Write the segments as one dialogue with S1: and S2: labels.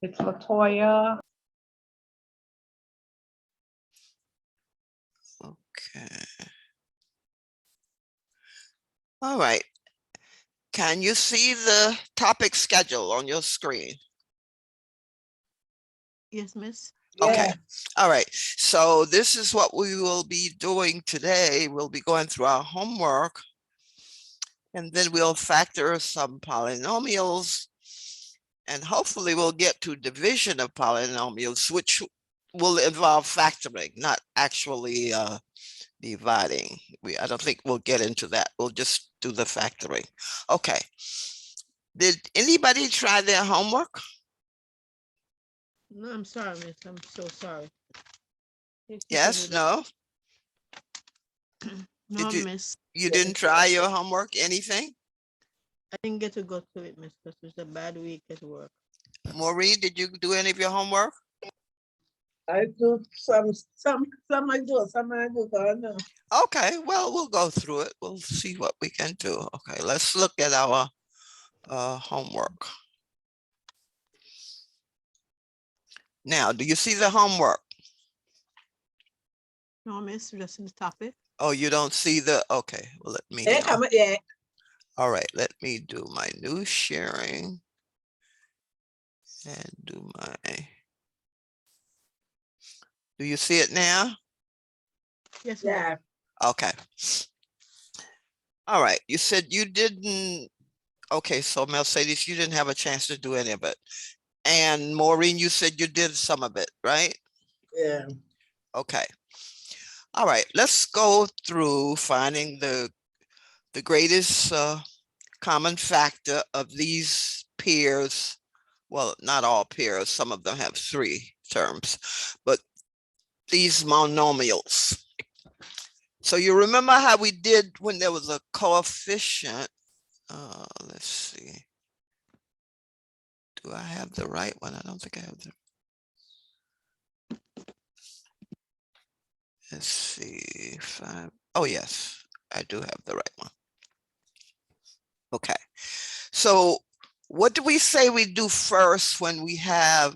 S1: It's Latoya.
S2: Okay. All right. Can you see the topic schedule on your screen?
S3: Yes, miss.
S2: Okay.
S1: Yeah.
S2: All right. So this is what we will be doing today. We'll be going through our homework, and then we'll factor some polynomials, and hopefully we'll get to division of polynomials, which will involve factoring, not actually dividing. I don't think we'll get into that. We'll just do the factoring. Okay. Did anybody try their homework?
S3: No, I'm sorry, miss. I'm so sorry.
S2: Yes, no?
S3: No,
S2: Did you,
S3: miss.
S2: you didn't try your homework, anything?
S3: I didn't get to go to it, miss, because it was a bad week at work.
S2: Maureen, did you do any of your homework?
S1: I do some I do, some I do, but no.
S2: Okay, well, we'll go through it. We'll see what we can do. Okay, let's look at our homework. Now, do you see the homework?
S3: No, miss, just in the topic.
S2: Oh, you don't see the, okay, well, let me,
S1: Yeah.
S2: all right, let me do my new sharing and do my, do you see it now?
S3: Yes,
S1: Yeah.
S2: Okay. All right, you said you didn't, okay, so Mercedes, you didn't have a chance to do any of it. And Maureen, you said you did some of it, right?
S1: Yeah.
S2: Okay. All right, let's go through finding the greatest common factor of these pairs. Well, not all pairs, some of them have three terms, but these monomials. So you remember how we did when there was a coefficient? Let's see. Do I have the right one? I don't think I have the. Let's see. Oh, yes, I do have the right one. Okay. So what do we say we do first when we have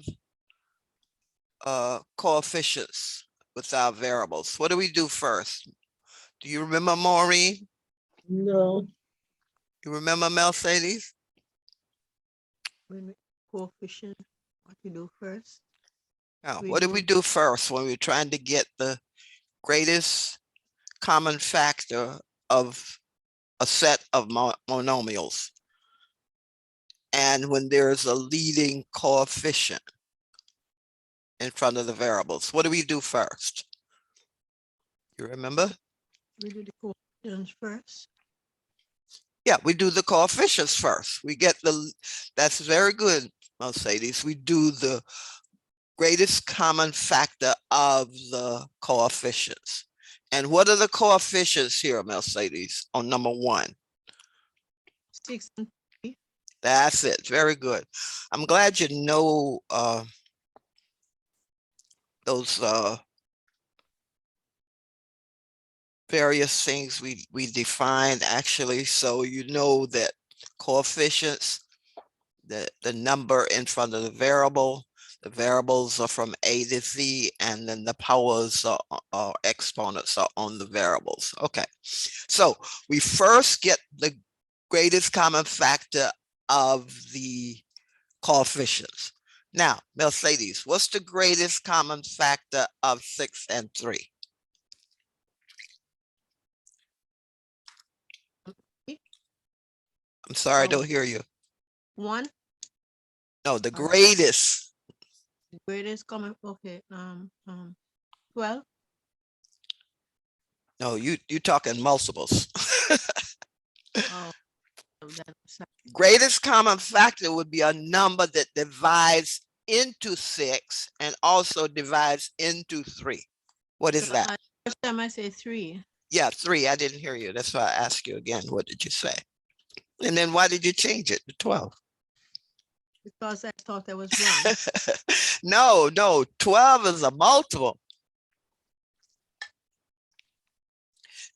S2: coefficients with our variables? What do we do first? Do you remember, Maureen?
S1: No.
S2: You remember, Mercedes?
S3: when we coefficient, what you do first?
S2: Oh,
S3: We
S2: what do
S3: do-
S2: we do first when we're trying to get the greatest common factor of a set of monomials? And when there's a leading coefficient in front of the variables, what do we do first? You remember?
S3: We do the coefficients first.
S2: Yeah, we do the coefficients first. We get that's very good, Mercedes. We do the greatest common factor of the coefficients. And what are the coefficients here, Mercedes, on number one?
S3: 6 and
S2: That's it. Very good. I'm glad you know those various things we defined actually. So you know that coefficients, the number in front of the variables are from A to Z, and then the powers or exponents are on the variables. Okay, so we first get the greatest common factor of the coefficients. Now, Mercedes, what's the greatest common factor of 6 and 3? I'm sorry, I don't hear you.
S3: 1.
S2: No, the greatest.
S3: The greatest common, okay, 12.
S2: No, you're talking multiples.
S3: Oh, that's
S2: Greatest common factor would be a number that divides into 6 and also divides into 3. What is that?
S3: first time I say 3.
S2: Yeah, 3. I didn't hear you. That's why I asked you again. What did you say? And then why did you change it to 12?
S3: Because I thought I was wrong.
S2: No, 12 is a multiple.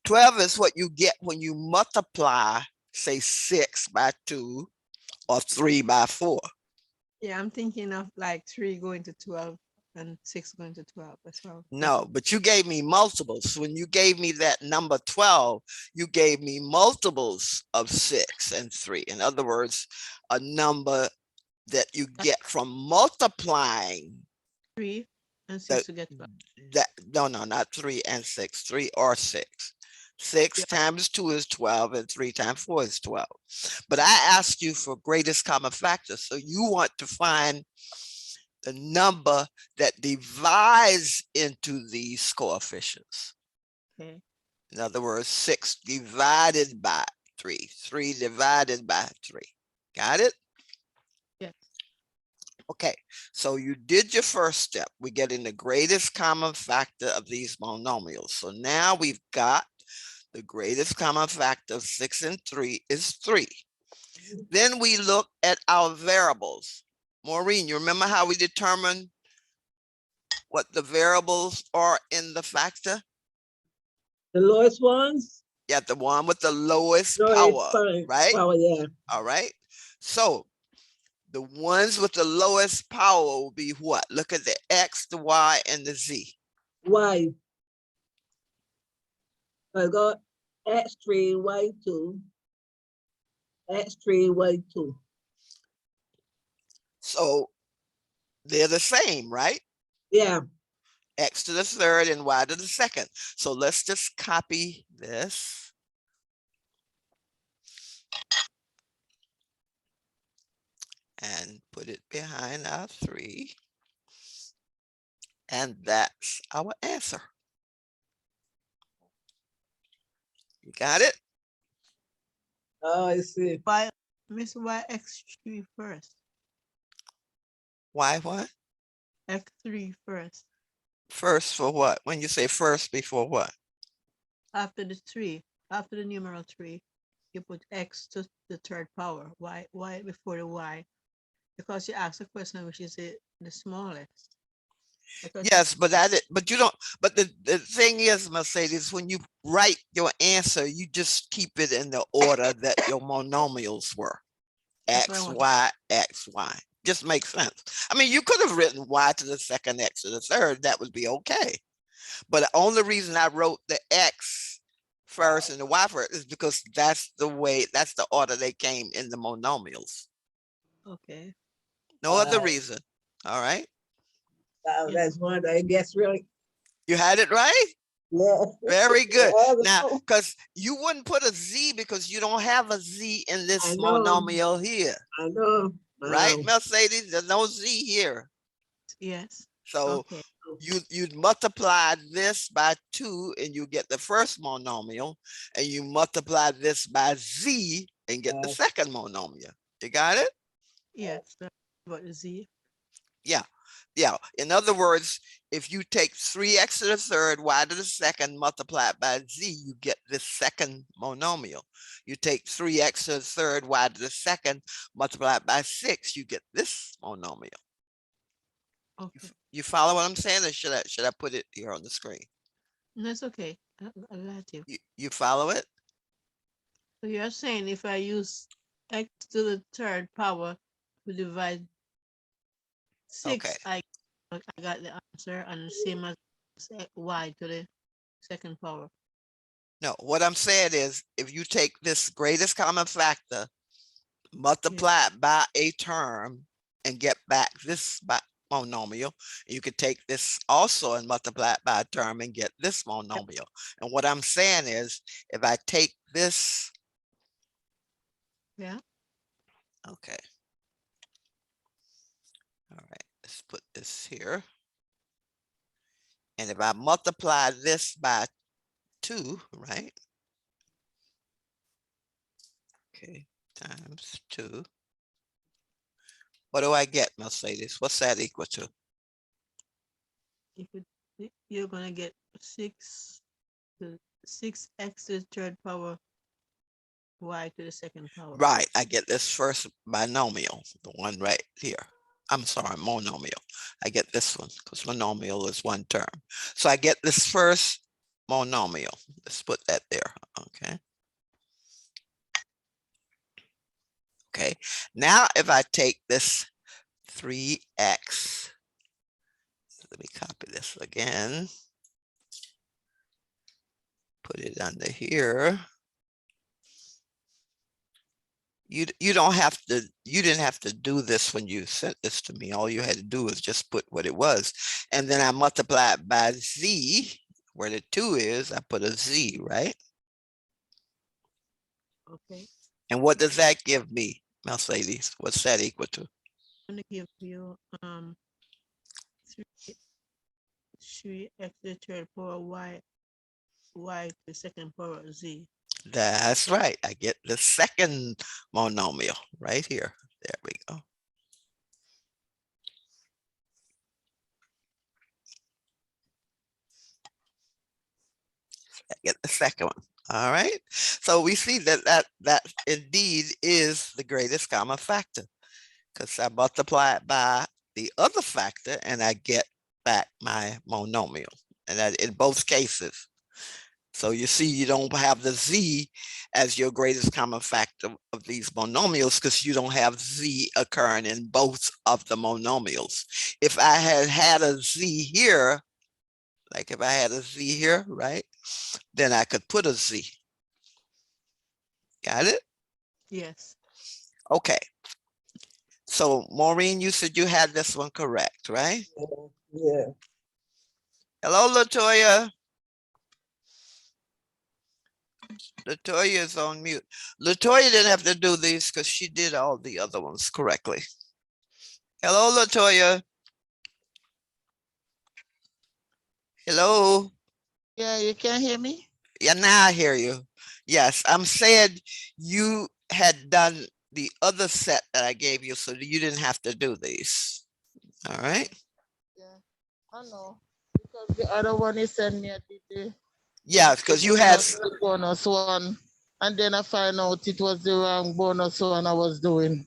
S2: 12 is what you get when you multiply, say 6 by 2 or 3 by 4.
S3: Yeah, I'm thinking of like 3 going to 12 and 6 going to 12 as well.
S2: No, but you gave me multiples. When you gave me that number 12, you gave me multiples of 6 and 3. In other words, a number that you get from multiplying
S3: 3 and
S2: the,
S3: 6 to get 12.
S2: that. No, not 3 and 6, 3 or 6. 6
S3: Yeah.
S2: times 2 is 12 and 3 times 4 is 12. But I asked you for greatest common factor. So you want to find the number that divides into these coefficients.
S3: Okay.
S2: In other words, 6 divided by 3, 3 divided by 3. Got it?
S3: Yes.
S2: Okay, so you did your first step. We're getting the greatest common factor of these monomials. So now we've got the greatest common factor of 6 and 3 is 3. Then we look at our variables. Maureen, you remember how we determined what the variables are in the factor?
S1: The lowest ones?
S2: Yeah, the one with the lowest
S1: No, it's
S2: power,
S1: fine.
S2: right?
S1: Power, yeah.
S2: All right. So the ones with the lowest power will be what? Look at the X, the Y, and the Z.
S1: Y. I got X3, Y2. X3, Y2.
S2: So they're the same, right?
S1: Yeah.
S2: X to the third and Y to the second. So let's just copy this. And put it behind our 3. And that's our answer. You got it?
S1: Oh, I see.
S3: Why, Miss, why X3 first?
S2: Why what?
S3: X3 first.
S2: First for what? When you say first before what?
S3: After the 3, after the numeral 3, you put X to the third power. Why before the Y? Because you asked a question which is the smallest. Because
S2: Yes, but but you don't, but the thing is, Mercedes, when you write your answer, you just keep it in the order that your monomials were.
S3: That's what I
S2: X,
S3: want.
S2: Y, X, Y. Just makes sense. I mean, you could have written Y to the second, X to the third. That would be okay. But the only reason I wrote the X first and the Y first is because that's the way, that's the order they came in the monomials.
S3: Okay.
S2: No other reason. All right.
S1: Wow,
S3: Yes.
S1: that's one, I guess, really.
S2: You had it right?
S1: Yeah.
S2: Very good.
S1: All the
S2: Now,
S1: time.
S2: because you wouldn't put a Z because you don't have a Z in
S1: I
S2: this
S1: know.
S2: monomial here,
S1: I know.
S2: right,
S1: Wow.
S2: Mercedes? There's no Z here.
S3: Yes.
S2: So
S3: Okay.
S2: you'd multiply this by 2 and you get the first monomial, and you multiply this by Z and get the
S1: Wow.
S2: second monomial. You got it?
S3: Yes. What is Z?
S2: Yeah. Yeah. In other words, if you take 3x to the third, y to the second, multiply it by z, you get this second monomial. You take 3x to the third, y to the second, multiply it by 6, you get this monomial.
S3: Okay.
S2: You follow what I'm saying, or should I put it here on the screen?
S3: That's okay. I got you.
S2: You follow it?
S3: So you're saying if I use X to the third power to divide 6,
S2: Okay.
S3: I got the answer, and the same as Y to the second power.
S2: No, what I'm saying is if you take this greatest common factor, multiply it by a term and get back this monomial, you could take this also and multiply it by a term and get this monomial. And what I'm saying is if I take this,
S3: Yeah.
S2: okay. All right, let's put this here. And if I multiply this by 2, right? Okay, times 2. What do I get, Mercedes? What's that equal to?
S3: If you're gonna get 6x to the third power, Y to the second power.
S2: Right, I get this first binomial, the one right here. I'm sorry, monomial. I get this one because monomial is one term. So I get this first monomial. Let's put that there, okay? Okay, now if I take this 3x. Let me copy this again. Put it under here. You don't have to, you didn't have to do this when you sent this to me. All you had to do was just put what it was. And then I multiply it by z, where the 2 is, I put a z, right?
S3: Okay.
S2: And what does that give me, Mercedes? What's that equal to?
S3: I'm gonna give you 3x to the third power y to the second power z.
S2: That's right. I get the second monomial right here. There we go. I get the second one. All right. So we see that indeed is the greatest common factor, because I multiply it by the other factor and I get back my monomial, and that in both cases. So you see, you don't have the z as your greatest common factor of these monomials because you don't have z occurring in both of the monomials. If I had had a z here, like if I had a z here, right, then I could put a z. Got it?
S3: Yes.
S2: Okay. So Maureen, you said you had this one correct, right?
S1: Yeah.
S2: Hello, Latoya. Latoya is on mute. Latoya didn't have to do these because she did all the other ones correctly. Hello, Latoya. Hello.
S4: Yeah, you can hear me?
S2: Yeah, now I hear you. Yes, I'm saying you had done the other set that I gave you, so you didn't have to do these. All right.
S4: Yeah, I know. Because the other one he sent me, I did
S2: Yeah, because you had.
S4: the bonus one. And then I find out it was the wrong bonus one I was doing.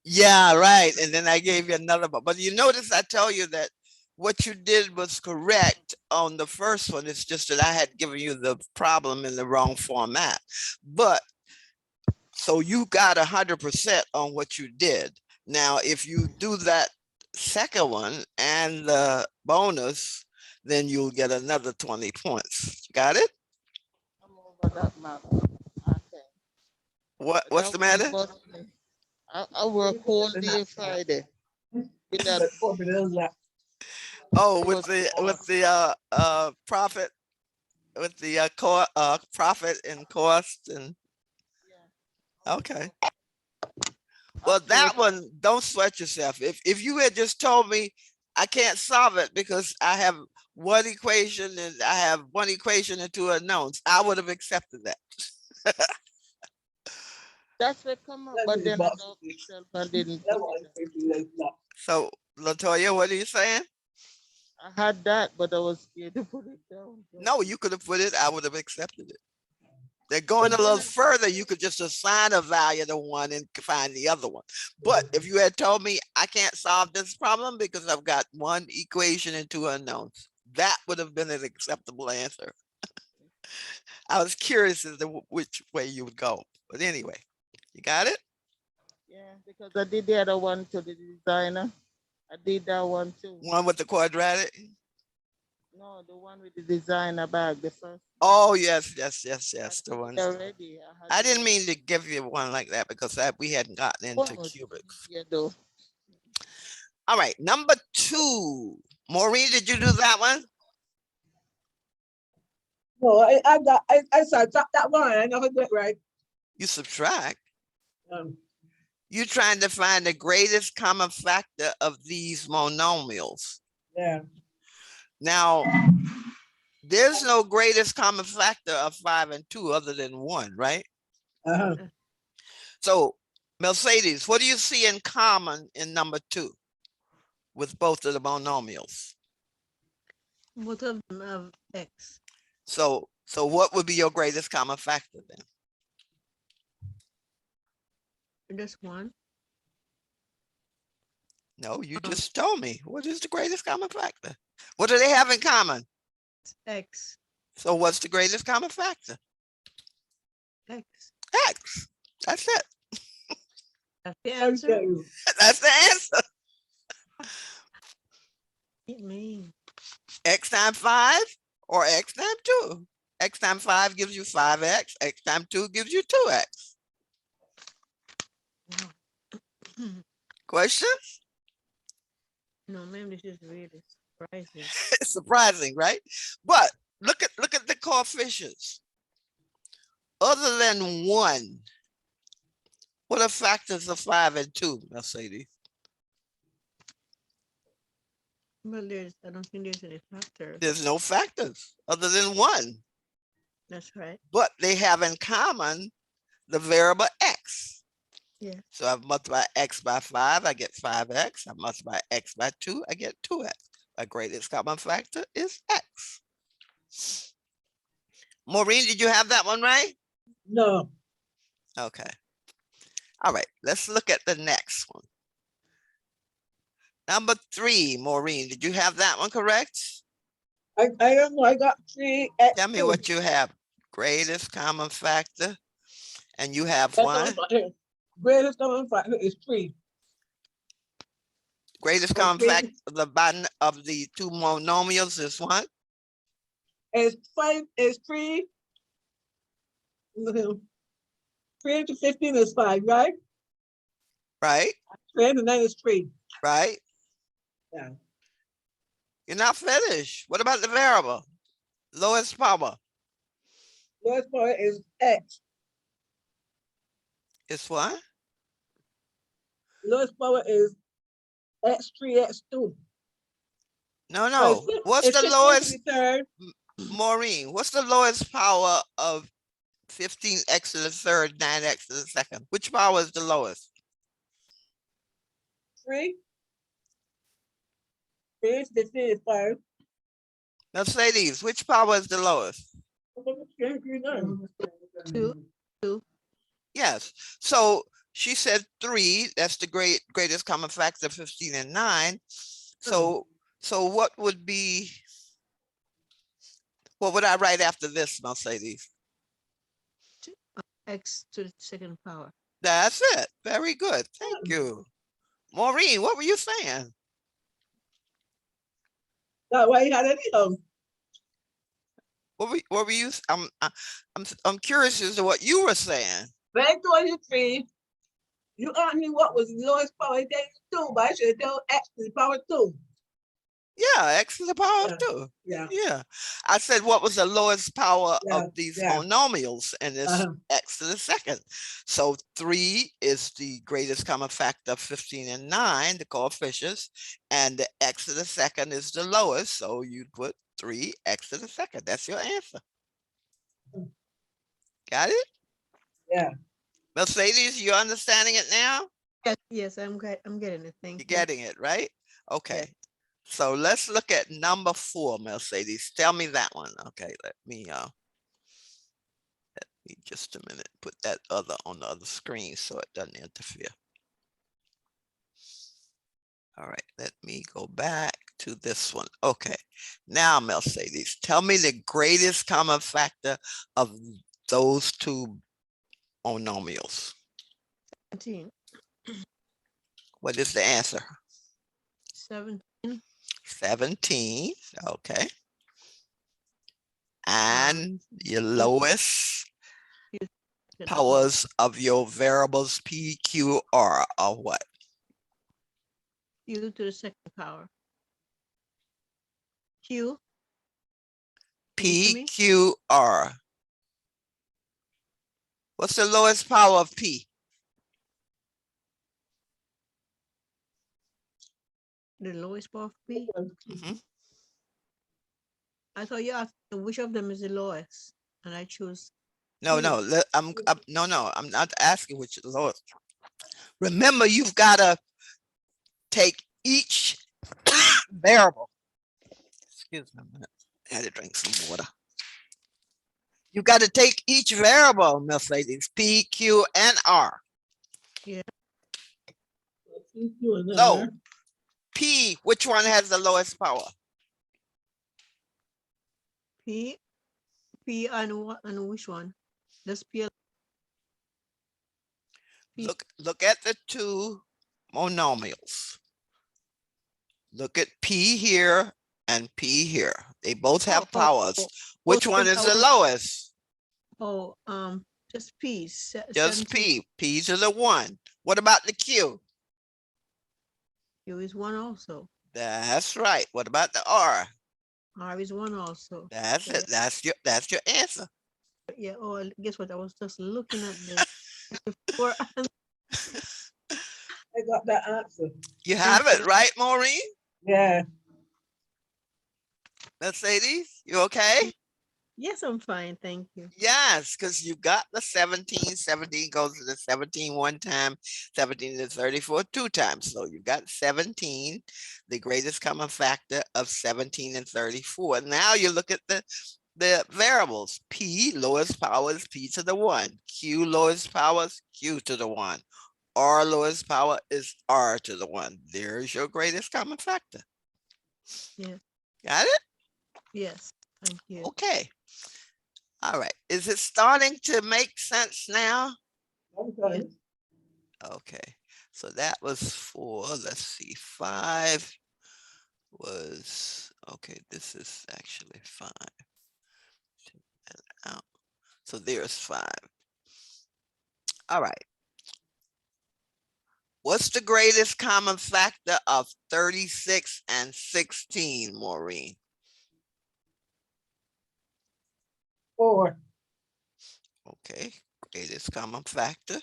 S2: Yeah, right. And then I gave you another, but you notice I tell you that what you did was correct on the first one. It's just that I had given you the problem in the wrong format. But so you got 100% on what you did. Now, if you do that second one and the bonus, then you'll get another 20 points. Got it?
S4: I'm over that matter. Okay.
S2: What's
S4: That
S2: the
S4: one
S2: matter?
S4: bust me. I work whole day Friday. With that,
S1: But for that.
S2: Oh,
S4: it
S2: with
S4: was
S2: the profit, with the profit and cost and
S4: yeah.
S2: okay. Well, that one, don't sweat yourself. If you had just told me I can't solve it because I have one equation and I have one equation and two unknowns, I would have accepted that.
S4: That's what come up,
S1: That
S4: but
S1: is
S4: then I
S1: boss.
S4: doubt myself and didn't
S1: That
S4: put
S1: was
S4: it.
S1: like that.
S2: So Latoya, what are you saying?
S4: I had that, but I was scared to put it down.
S2: No, you could have put it, I would have accepted it. They're going a little further. You could just assign a value to one and find the other one. But if you had told me I can't solve this problem because I've got one equation and two unknowns, that would have been an acceptable answer. I was curious as to which way you would go. But anyway, you got it?
S4: Yeah, because I did the other one to the designer. I did that one too.
S2: One with the quadratic?
S4: No, the one with the designer bag, the first.
S2: Oh, yes, the
S4: I
S2: one.
S4: did already.
S2: I didn't mean to give you one like that because we hadn't gotten into cubics.
S4: Yeah, though.
S2: All right, number 2. Maureen, did you do that one?
S1: No, I saw that one. I never did right.
S2: You subtract.
S1: Um,
S2: You're trying to find the greatest common factor of these monomials.
S1: yeah.
S2: Now, there's no greatest common factor of 5 and 2 other than 1, right?
S1: Uh-huh.
S2: So, Mercedes, what do you see in common in number 2 with both of the monomials?
S3: Both of them have x.
S2: So what would be your greatest common factor then?
S3: Just one.
S2: No, you just told me. What is the greatest common factor? What do they have in common?
S3: X.
S2: So what's the greatest common factor?
S3: X.
S2: X. That's it.
S3: That's the answer.
S1: Okay.
S2: That's the answer.
S3: It mean
S2: X times 5 or X times 2? X times 5 gives you 5X. X times 2 gives you 2X. Questions?
S3: no, ma'am, this is really surprising.
S2: It's surprising, right? But look at the coefficients. Other than 1, what are factors of 5 and 2, Mercedes?
S3: Well, I don't think there's any factor.
S2: There's no factors other than 1,
S3: That's right.
S2: but they have in common the variable X.
S3: Yeah.
S2: So I multiply X by 5, I get 5X. I multiply X by 2, I get 2X. My greatest common factor is X. Maureen, did you have that one right?
S1: No,
S2: Okay. All right, let's look at the next one. Number 3, Maureen, did you have that one correct?
S1: I don't know. I got 3X.
S2: Tell me what you have. Greatest common factor. And you have
S1: That's
S2: one.
S1: what I'm- Greatest common factor is 3.
S2: Greatest
S1: So
S2: common
S1: three-
S2: factor of the bottom of the two monomials is what?
S1: Is 5 is 3. 3 to 15 is 5, right?
S2: Right?
S1: 3 to 9 is 3.
S2: Right?
S1: Yeah.
S2: You're not finished. What about the variable? Lowest power
S1: Lowest power is X.
S2: is what?
S1: Lowest power is X3, X2.
S2: No,
S1: So
S2: no. What's
S1: it's
S2: the
S1: 15
S2: lowest,
S1: to the third.
S2: Maureen? What's the lowest power of 15x to the third, 9x to the second? Which power is the lowest?
S1: 3. 3 to 15 is 5.
S2: Mercedes, which power is the lowest?
S3: 2.
S2: Yes. So she said 3. That's the greatest common factor, 15 and 9. So what would be, what would I write after this, Mercedes?
S3: X to the second power.
S2: That's it. Very good. Thank you. Maureen, what were you saying?
S1: That's why you had anyhow.
S2: What were you? I'm curious as to what you were saying.
S1: When I told you 3, you asked me what was the lowest power. I tell you 2, but I should tell X to the power 2.
S2: Yeah, x to the power of
S1: Yeah.
S2: 2.
S1: Yeah.
S2: Yeah. I said, what was the lowest power
S1: Yeah,
S2: of these
S1: yeah.
S2: monomials? And it's
S1: Uh-huh.
S2: x to the second. So 3 is the greatest common factor of 15 and 9, the coefficients, and the x to the second is the lowest. So you put 3x to the second. That's your answer. Got it?
S1: Yeah.
S2: Mercedes, you understanding it now?
S3: Yes, I'm getting it. Thank
S2: You're
S3: you.
S2: getting it, right? Okay. So let's look at number 4, Mercedes. Tell me that one. Okay, let me just a minute, put that other on the other screen so it doesn't interfere. All right, let me go back to this one. Okay, now Mercedes, tell me the greatest common factor of those two monomials.
S3: 17.
S2: What is the answer?
S3: 17.
S2: 17. Okay. And your lowest powers of your variables P, Q, R are what?
S3: Q to the second power. Q. Can you hear
S2: P,
S3: me?
S2: Q, R. What's the lowest power of P?
S3: The lowest power of P.
S2: Mhm.
S3: I thought you asked which of them is the lowest, and I choose.
S2: No,
S3: Q.
S2: no, I'm not asking which is the lowest. Remember, you've got to take each variable. Excuse me a minute. I had to drink some water. You got to take each variable, Mercedes, P, Q, and R. So, P, which one has the lowest power?
S3: P. P and what and which one? That's P. P.
S2: Look at the two monomials. Look at P here and P here. They both have
S3: Oh,
S2: powers.
S3: oh,
S2: Which
S3: both
S2: one
S3: have
S2: is the
S3: powers.
S2: lowest?
S3: Oh, just P.
S2: Just
S3: 17.
S2: P. P to the 1. What about the Q?
S3: Q is 1 also.
S2: That's right. What about the R?
S3: R is 1 also.
S2: That's
S3: Yeah.
S2: it. That's your answer.
S3: Yeah. Oh, guess what? I was just looking at the before.
S1: I got that answer.
S2: You have it, right, Maureen?
S1: Yeah.
S2: Mercedes, you okay?
S3: Yes, I'm fine. Thank you.
S2: Yes, because you got the 17. 17 goes to the 17 one time, 17 to 34 two times. So you got 17, the greatest common factor of 17 and 34. Now you look at the variables. P, lowest power is P to the 1. Q, lowest power is Q to the 1. R, lowest power is R to the 1. There's your greatest common factor.
S3: Yeah.
S2: Got it?
S3: Yes. Thank you.
S2: Okay. All right. Is it starting to make sense now?
S1: Okay.
S2: Okay. So that was 4. Let's see. 5 was, okay, this is actually 5. Take that out. So there's 5. All right. What's the greatest common factor of 36 and 16, Maureen?
S1: 4.
S2: Okay, greatest common factor.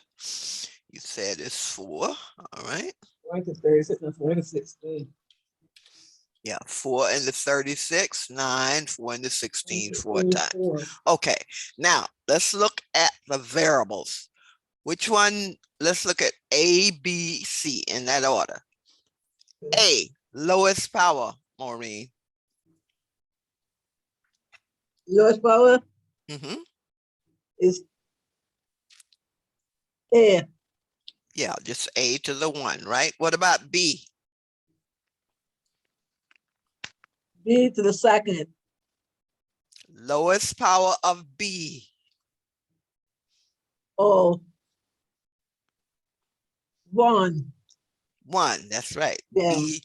S2: You said it's 4. All right.
S1: 4 to 36 and 4 to 16.
S2: Yeah, 4 into 36, 9, 4 into 16, 4 times.
S1: 4.
S2: Okay, now let's look at the variables. Which one? Let's look at A, B, C in that order. A, lowest power, Maureen.
S1: Lowest power
S2: Mhm.
S1: is A.
S2: Yeah, just A to the 1, right? What about B?
S1: B to the second.
S2: Lowest power of B.
S1: O. 1.
S2: 1, that's right.
S1: Yeah.
S2: B,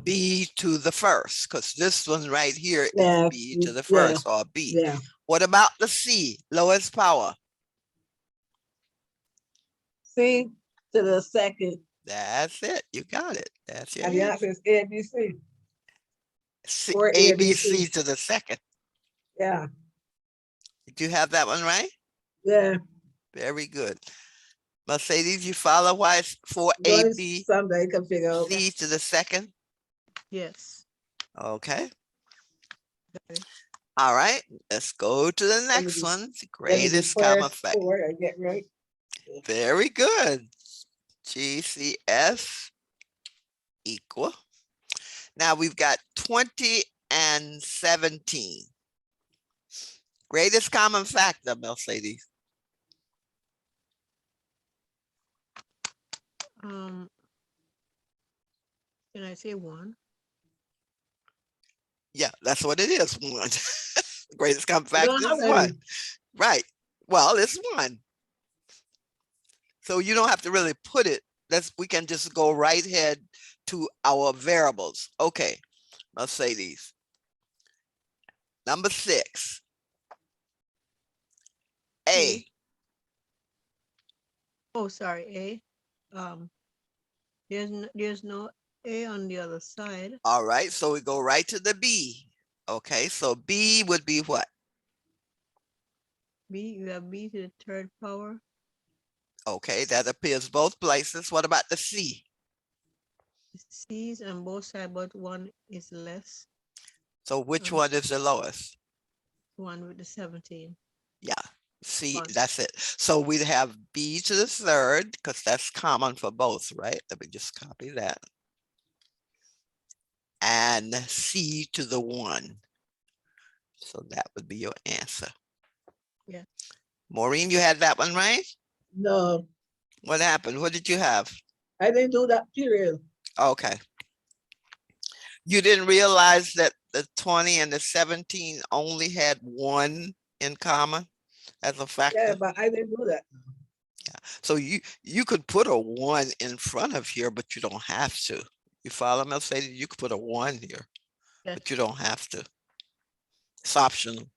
S2: B to the first, because this one right here is
S1: Yeah.
S2: B to the
S1: Yeah.
S2: first, or B.
S1: Yeah.
S2: What about the C, lowest power?
S1: C to the second.
S2: That's it. You got it. That's your
S1: And the
S2: answer.
S1: answer is A, B, C.
S2: C,
S1: Or
S2: A,
S1: A,
S2: B,
S1: B,
S2: C
S1: C.
S2: to the second.
S1: Yeah.
S2: Did you have that one right?
S1: Yeah.
S2: Very good. Mercedes, you follow why it's 4, A,
S1: Only
S2: B,
S1: somebody can figure out.
S2: C to the second?
S3: Yes.
S2: Okay.
S3: Okay.
S2: All right. Let's go to the next
S1: just-
S2: one. The
S1: Let me do
S2: greatest common
S1: first
S2: factor.
S1: 4, I get right.
S2: Very good. GCF equal. Now we've got 20 and 17. Greatest common factor, Mercedes.
S3: Can I say 1?
S2: Yeah, that's what it is. 1. Greatest common
S1: You
S2: factor
S1: don't have
S2: is
S1: any.
S2: 1. Right. Well, it's 1. So you don't have to really put it. We can just go right ahead to our variables. Okay, Mercedes. Number 6. A.
S3: Oh, sorry. A. There's no A on the other side.
S2: All right, so we go right to the B. Okay, so B would be what?
S3: B, you have B to the 3rd power.
S2: Okay, that appears both places. What about the C?
S3: C's on both sides, but 1 is less.
S2: So which one is the lowest?
S3: 1 with the 17.
S2: Yeah, C,
S3: 1.
S2: that's it. So we'd have B to the 3rd, because that's common for both, right? Let me just copy that. And C to the 1. So that would be your answer.
S3: Yeah.
S2: Maureen, you had that one right?
S1: No,
S2: What happened? What did you have?
S1: I didn't do that period.
S2: Okay. You didn't realize that the 20 and the 17 only had 1 in common as a factor?
S1: Yeah, but I didn't do that.
S2: So you could put a 1 in front of here, but you don't have to. You follow me? Mercedes? You could put a 1 here,
S3: Yes.
S2: but you don't have to. It's optional.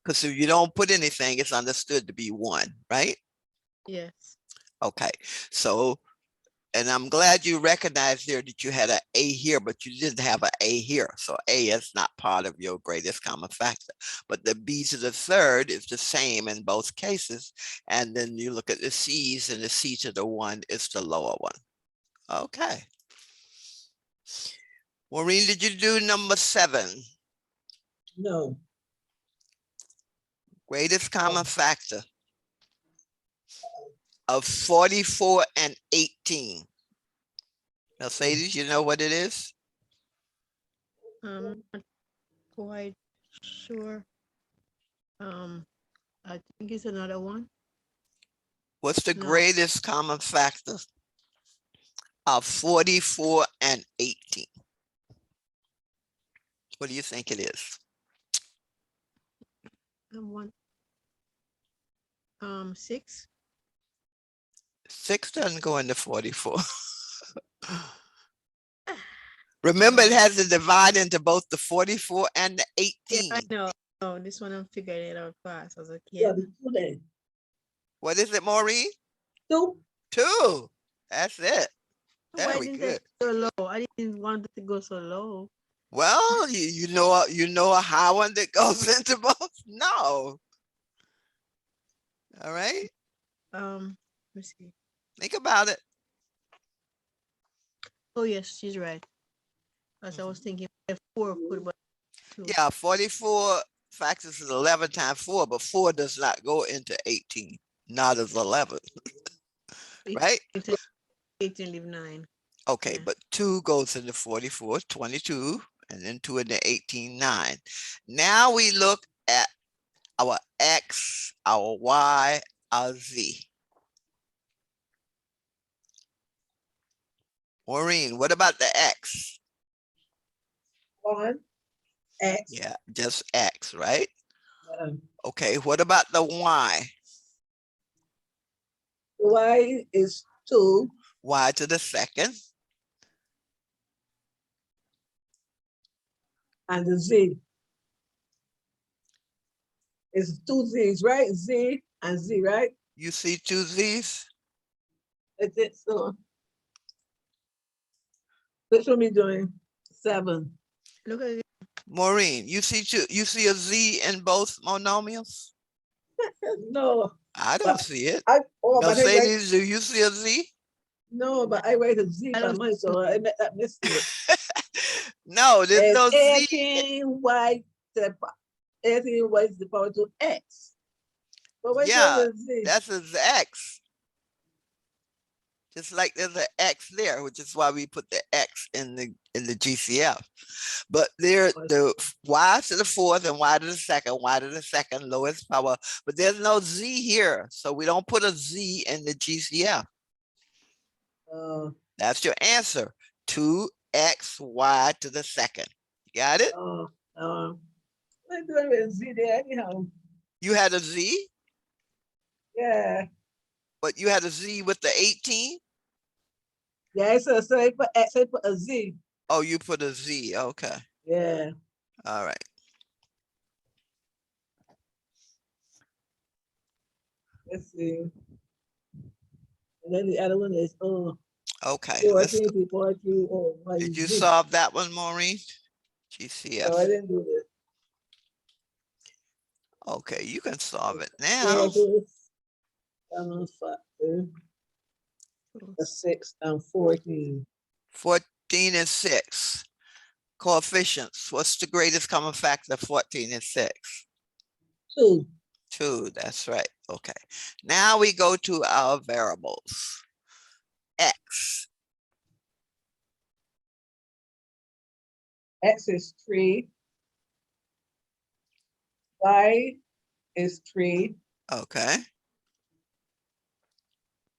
S2: Because if you don't put anything, it's understood to be 1, right?
S3: Yes.
S2: Okay, so, and I'm glad you recognized there that you had an A here, but you didn't have an A here. So A is not part of your greatest common factor. But the B to the third is the same in both cases. And then you look at the C's, and the C to the 1 is the lower one. Okay. Maureen, did you do number 7?
S1: No.
S2: Greatest common factor of 44 and 18. Mercedes, you know what it is?
S3: Not quite sure. I think it's another one.
S2: What's the
S3: No.
S2: greatest common factor of 44 and 18? What do you think it is?
S3: One. 6.
S2: 6 doesn't go into 44. Remember, it has to divide into both the 44 and the 18.
S3: Yeah, I know. Oh, this one I'm figuring it out fast as a
S1: Yeah,
S3: kid.
S1: the 2 then.
S2: What is it, Maureen?
S1: 2.
S2: 2. That's it.
S3: Why
S2: Very
S3: didn't
S2: good.
S3: it go so low? I didn't want it to go so low.
S2: Well, you know a high one that goes into both? No. All right.
S3: Let's see.
S2: Think about it.
S3: Oh yes, she's right. As I was thinking, 4 could, but 2.
S2: Yeah, 44 factors is 11 times 4, but 4 does not go into 18. Not as 11, right?
S3: 18 leave 9.
S2: Okay,
S3: Yeah.
S2: but 2 goes into 44, 22, and then 2 into 18, 9. Now we look at our X, our Y, our Z. Maureen, what about the X?
S1: 1. X.
S2: Yeah, just X, right?
S1: Um,
S2: Okay, what about the Y?
S1: Y is 2.
S2: Y to the second.
S1: And the Z. It's 2 Z's, right? Z and Z, right?
S2: You see 2 Z's?
S1: Is it so? Which one we doing? 7.
S3: Look at it.
S2: Maureen, you see a Z in both monomials?
S1: No,
S2: I don't
S1: but
S2: see it.
S1: but I write,
S2: Mercedes, do you see a Z?
S1: no, but I write a Z
S3: I
S1: for
S3: don't
S1: mine, so I made that mistake.
S2: No, there's no
S1: It's
S2: Z.
S1: 18Y to the 18Y to the power to X. But what's
S2: Yeah,
S1: the Z?
S2: that's an X. Just like there's an X there, which is why we put the X in the GCF. But there, the Y to the fourth and Y to the second, lowest power. But there's no Z here, so we don't put a Z in the GCF. That's your answer. 2XY to the second. Got it?
S1: I'm doing with Z there anyhow.
S2: You had a Z,
S1: Yeah.
S2: but you had a Z with the 18?
S1: Yeah, so I put X, I put a Z.
S2: Oh, you put a Z. Okay.
S1: Yeah.
S2: All right.
S1: Let's see. And then the other one is
S2: Okay.
S1: 14 to 42. Oh, why
S2: Did you
S1: Z?
S2: solve that one, Maureen? GCF.
S1: No, I didn't do this.
S2: Okay, you can solve it now.
S1: Yeah, this. I'm factor. 6 and 14.
S2: 14 and 6. Coefficients. What's the greatest common factor of 14 and 6?
S1: 2.
S2: 2, that's right. Okay. Now we go to our variables. X.
S1: X is 3. Y is 3.
S2: Okay.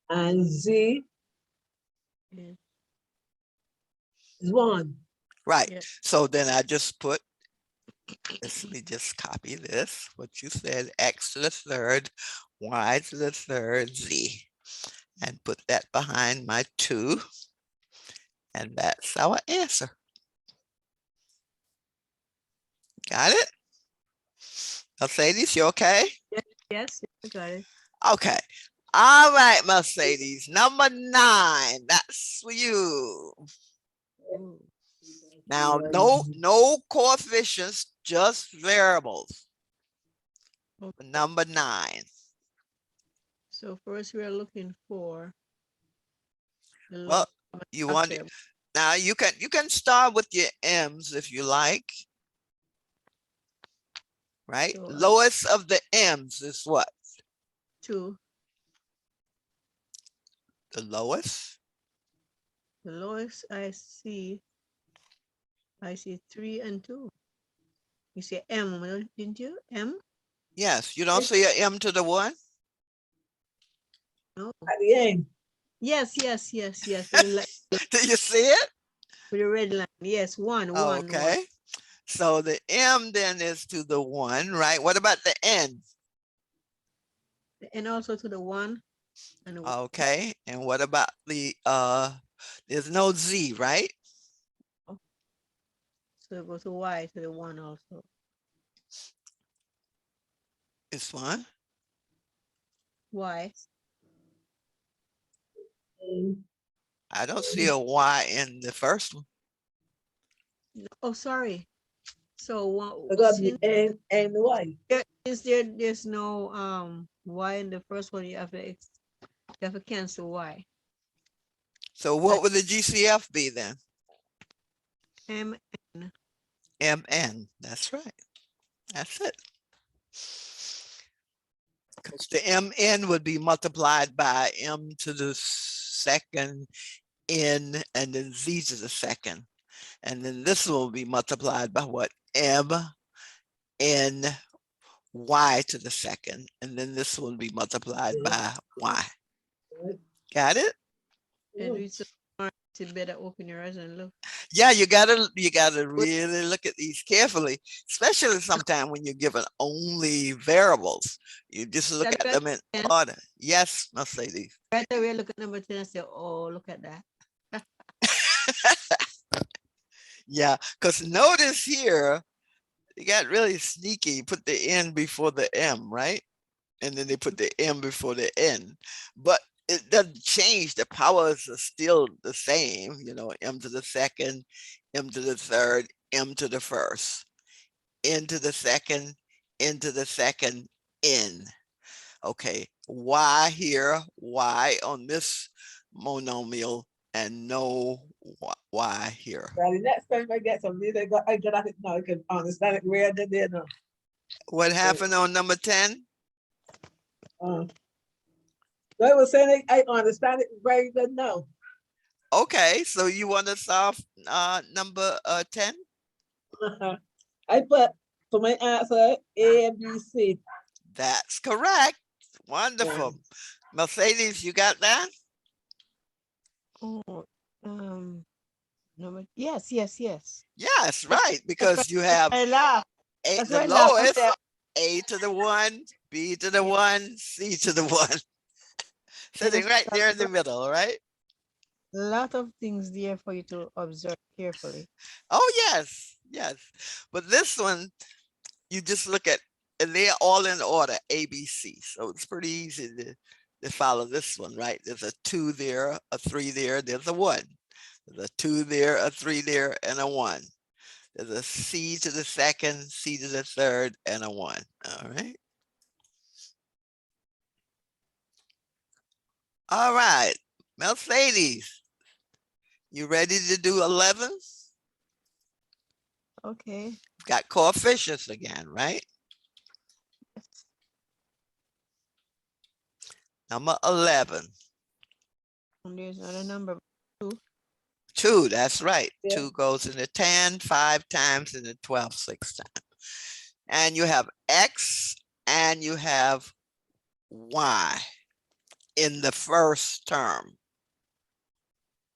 S1: And Z
S3: Yeah.
S1: is 1.
S2: Right.
S3: Yeah.
S2: So then I just put, let me just copy this, what you said, X to the third, Y to the third, Z, and put that behind my 2. And that's our answer. Got it? Mercedes, you okay?
S3: Yes, I got it.
S2: Okay. All right, Mercedes. Number 9. That's for you.
S3: Oh,
S2: Now, no coefficients, just variables.
S3: okay.
S2: Number 9.
S3: So first we are looking for the
S2: Well,
S3: lowest common
S2: you want
S3: factor.
S2: now you can start with your M's if you like. Right?
S3: So
S2: Lowest of the M's is what?
S3: 2.
S2: The lowest?
S3: The lowest I see 3 and 2. You say M, didn't you? M?
S2: Yes. You don't see a M to the 1?
S3: No.
S1: At the end.
S3: Yes. With the,
S2: Do you see it?
S3: with the red line. Yes, one.
S2: Okay. So the M then is to the 1, right? What about the N?
S3: And also to the 1. And the
S2: Okay. And what about the there's no Z, right?
S3: so go to Y to the 1 also.
S2: This one.
S3: Y.
S2: I don't see a Y in the first one.
S3: Oh, sorry. So
S1: I got
S3: since
S1: the and the Y.
S3: there's no Y in the first one, you have to cancel Y.
S2: So what would the GCF be then?
S3: M.
S2: MN. That's right. That's it. Because the MN would be multiplied by M to the second N and then Z to the second. And then this will be multiplied by what? M N Y to the second. And then this will be multiplied by Y. Got it?
S3: And it's better open your eyes and look.
S2: Yeah, you gotta really look at these carefully, especially sometime when you're given only variables. You just look at them in order. Yes, Mercedes.
S3: Right away, look at number 10 and say, oh, look at that.
S2: Yeah, because notice here, they got really sneaky, put the N before the M, right? And then they put the M before the N. But it doesn't change. The powers are still the same, you know, M to the second, M to the third, M to the first, N to the second, N to the second, N. Okay, Y here, Y on this monomial, and no Y here.
S1: Well, the next time I get something, I get at it now. I can understand it where they did now.
S2: What happened on number 10?
S1: So I was saying I understand it very good now.
S2: Okay, so you want to solve number 10?
S1: I put for my answer A, B, C.
S2: That's correct. Wonderful. Mercedes, you got that?
S3: Oh, number, yes.
S2: Yes, right, because you have
S3: I laugh.
S2: A,
S3: That's
S2: the
S3: why I laugh.
S2: lowest, A to the 1, B to the 1, C to the 1. Sitting right there in the middle, right?
S3: A lot of things there for you to observe carefully.
S2: Oh, yes. But this one, you just look at, and they're all in order, A, B, C. So it's pretty easy to follow this one, right? There's a 2 there, a 3 there, there's a 1. There's a 2 there, a 3 there, and a 1. There's a C to the second, C to the third, and a 1. All right. All right, Mercedes, you ready to do 11?
S3: Okay.
S2: Got coefficients again, right? Number 11.
S3: And there's another number.
S2: 2, that's right.
S1: Yeah.
S2: 2 goes into 10 5 times, into 12 6 times. And you have X and you have Y in the first term.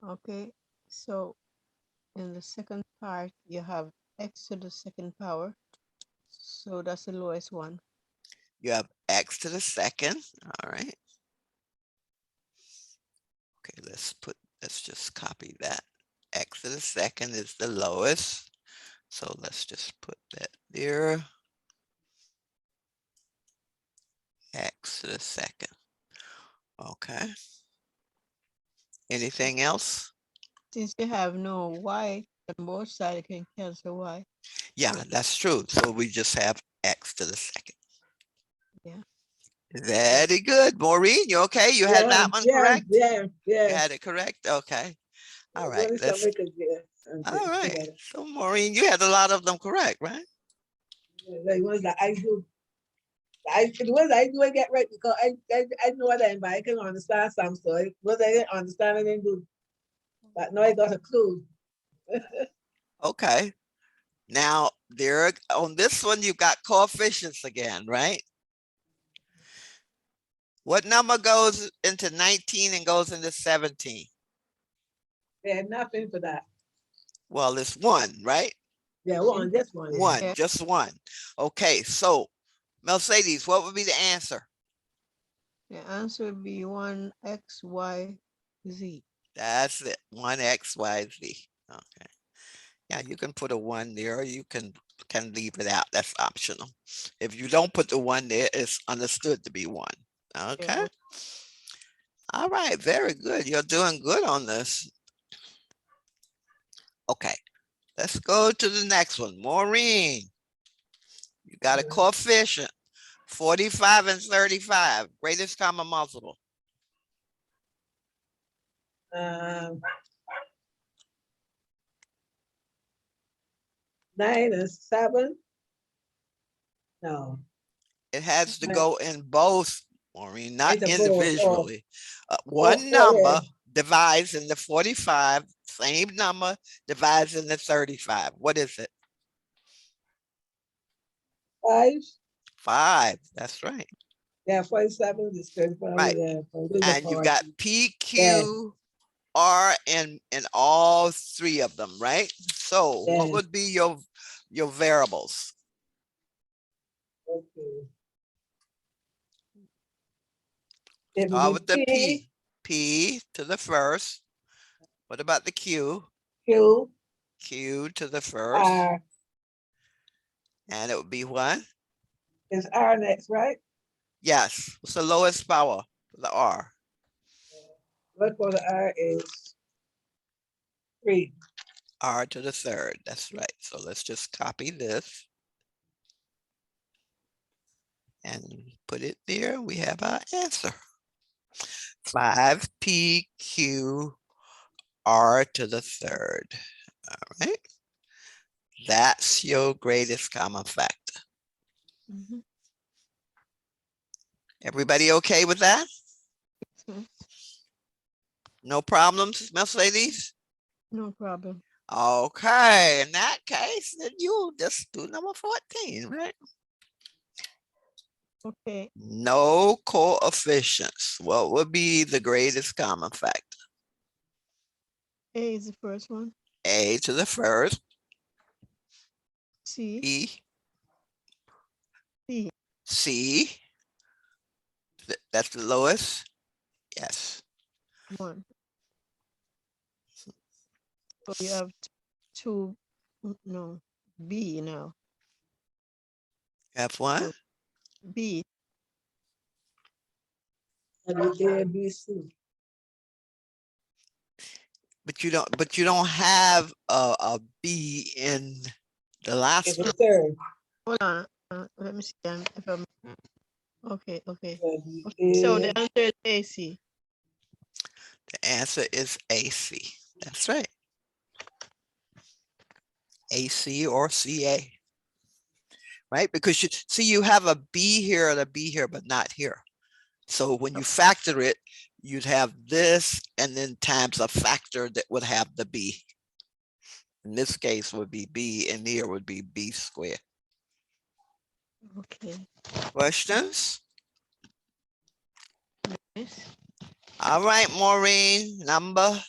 S3: Okay. So in the second part, you have X to the second power. So that's the lowest one.
S2: You have X to the second. All right. Okay, let's just copy that. X to the second is the lowest. So let's just put that there. X to the second. Okay. Anything else?
S3: Since you have no y on both sides, you can cancel y.
S2: Yeah, that's true. So we just have X to the second.
S3: Yeah.
S2: Very good. Maureen, you okay? You had that one correct? You
S1: Yeah.
S2: had it correct? Okay. All right.
S1: Only
S2: Let's.
S1: somebody could get
S2: All
S1: something
S2: right.
S1: together.
S2: So Maureen, you had a lot of them correct, right?
S1: The ones that I do. The ones I do, I get right because I know what I'm, but I can understand some. So what I didn't understand, I didn't do. But now I got a clue.
S2: Okay. Now there on this one, you've got coefficients again, right? What number goes into 19 and goes into 17?
S1: They had nothing for that.
S2: Well, it's one, right?
S1: Yeah, one, just one. Yeah.
S2: One,
S3: Yeah.
S2: just one. Okay, so Mercedes, what would be the answer?
S3: The answer would be 1 x, y, z.
S2: That's it. 1 X, Y, Z. Okay. Yeah, you can put a 1 there, or you can leave it out. That's optional. If you don't put the 1 there, it's understood to be 1. Okay.
S3: Yeah.
S2: All right, very good. You're doing good on this. Okay, let's go to the next one. Maureen, you got a
S1: Yeah.
S2: coefficient, 45 and 35, greatest common multiple.
S1: 9 and 7. No.
S2: It has to
S1: Right.
S2: go in both, Maureen, not
S1: It's a both, oh.
S2: individually. One
S1: yeah.
S2: number divides into 45, same number divides into 35. What is it?
S1: 5.
S2: 5, that's right.
S1: Yeah, 47 is 35.
S2: Right.
S1: Yeah, so these are
S2: And you've got
S1: 40.
S2: P, Q, R in all three of them, right? So what
S1: Yeah.
S2: would be your variables?
S1: Okay. It
S2: Start
S1: would
S2: with the
S1: be
S2: P. P to the first. What about the Q?
S1: Q,
S2: Q to the first.
S1: R.
S2: And it would be what?
S1: Is R next, right?
S2: Yes. What's the lowest power? The R.
S1: What for the R is 3.
S2: R to the third. That's right. So let's just copy this and put it there. We have our answer. 5PQ R to the third. All right. That's your greatest common factor.
S3: Mhm.
S2: Everybody okay with that?
S3: Mhm.
S2: No problems, Mercedes?
S3: No problem.
S2: Okay, in that case, then you just do number 14, right?
S3: Okay.
S2: No coefficients. What would be the greatest common factor?
S3: A is the first one.
S2: A to the first,
S3: C.
S2: B,
S3: C.
S2: C. That's the lowest. Yes.
S3: 1. So you have 2. No. B now.
S2: F1.
S3: B.
S1: And the A, B, C.
S2: But you don't have a B in the last
S1: It's
S2: one.
S1: the third.
S3: Hold on. Let me see if I'm. Okay. Okay.
S1: And
S3: So
S1: A,
S3: the answer is AC.
S2: The answer is AC. That's right. AC or CA. Right? Because you see, you have a B here and a B here, but not here. So when you factor it, you'd have this and then times a factor that would have the B. In this case would be B, and here would be B squared.
S3: Okay.
S2: Questions?
S3: Yes.
S2: All right, Maureen, number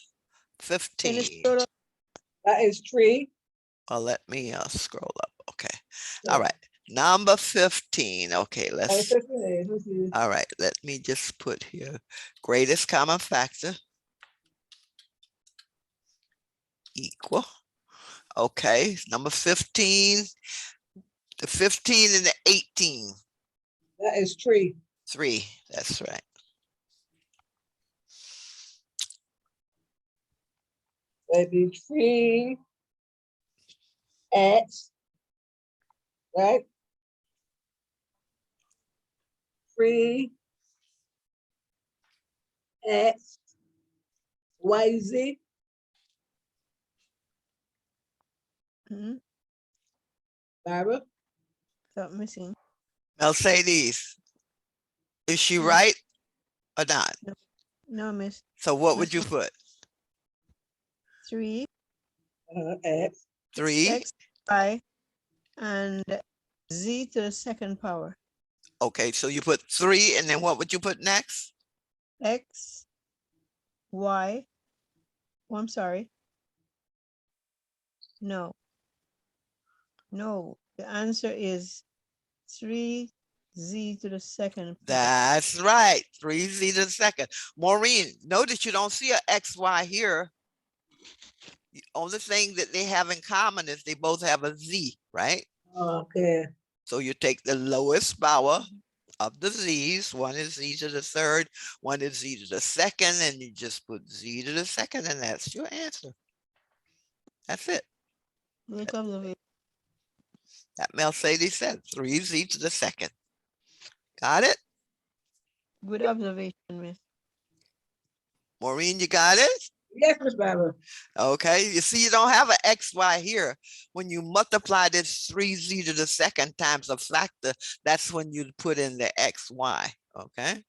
S3: Finish
S2: 15.
S3: total.
S1: that is 3.
S2: Well, let me scroll up. Okay. All right. Number 15. Okay,
S1: And
S2: let's.
S1: 15, let's see.
S2: All right, let me just put here greatest common factor. equal. Okay, number 15, the 15 and the 18.
S1: That is 3.
S2: 3, that's right.
S1: That'd be 3 X, right? 3 X YZ.
S3: Mhm.
S1: Barbara?
S3: Stop missing.
S2: Mercedes, is she
S3: Mm.
S2: right or not?
S3: No, miss.
S2: So what
S3: No,
S2: would you put?
S3: 3
S1: X.
S2: 3?
S3: X, Y, and Z to the second power.
S2: Okay, so you put 3 and then what would you put next?
S3: X, Y. Oh, I'm sorry. No. No, the answer is 3Z to the second power.
S2: That's right, 3Z to the second. Maureen, notice you don't see a XY here. The only thing that they have in common is they both have a Z, right?
S1: Okay.
S2: So you take the lowest power of the Z's. One is Z to the third, one is Z to the second, and you just put Z to the second, and that's your answer. That's it.
S3: Great observation.
S2: That Mercedes said 3Z to the second. Got it?
S3: Good observation, miss.
S2: Maureen, you got it?
S1: Yes, Miss Barbara.
S2: Okay, you see, you don't have an XY here. When you multiply this 3Z to the second times a factor, that's when you put in the XY, okay?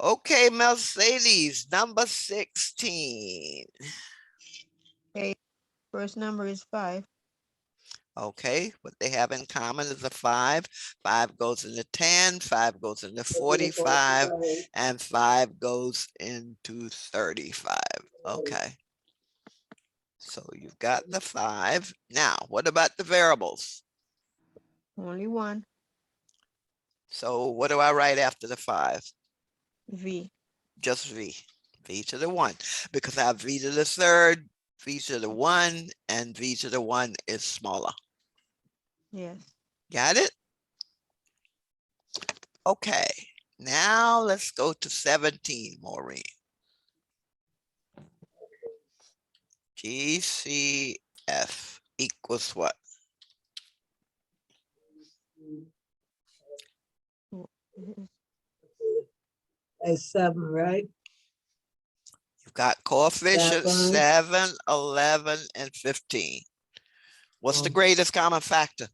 S2: Okay, Mercedes, number 16.
S3: Okay, first number is 5.
S2: Okay, what they have in common is a 5. 5 goes into 10, 5 goes into 45, and 5 goes into 35. Okay. So you've got the 5. Now, what about the variables?
S3: Only 1.
S2: So what do I write after the 5?
S3: V.
S2: Just V. V to the 1. Because I have V to the third, V to the 1, and V to the 1 is smaller.
S3: Yes.
S2: Got it? Okay. Now let's go to 17, Maureen. GCF equals what?
S1: That's 7, right?
S2: You've got coefficients
S1: 7.
S2: 7, 11, and 15. What's the
S1: Oh.
S2: greatest common factor?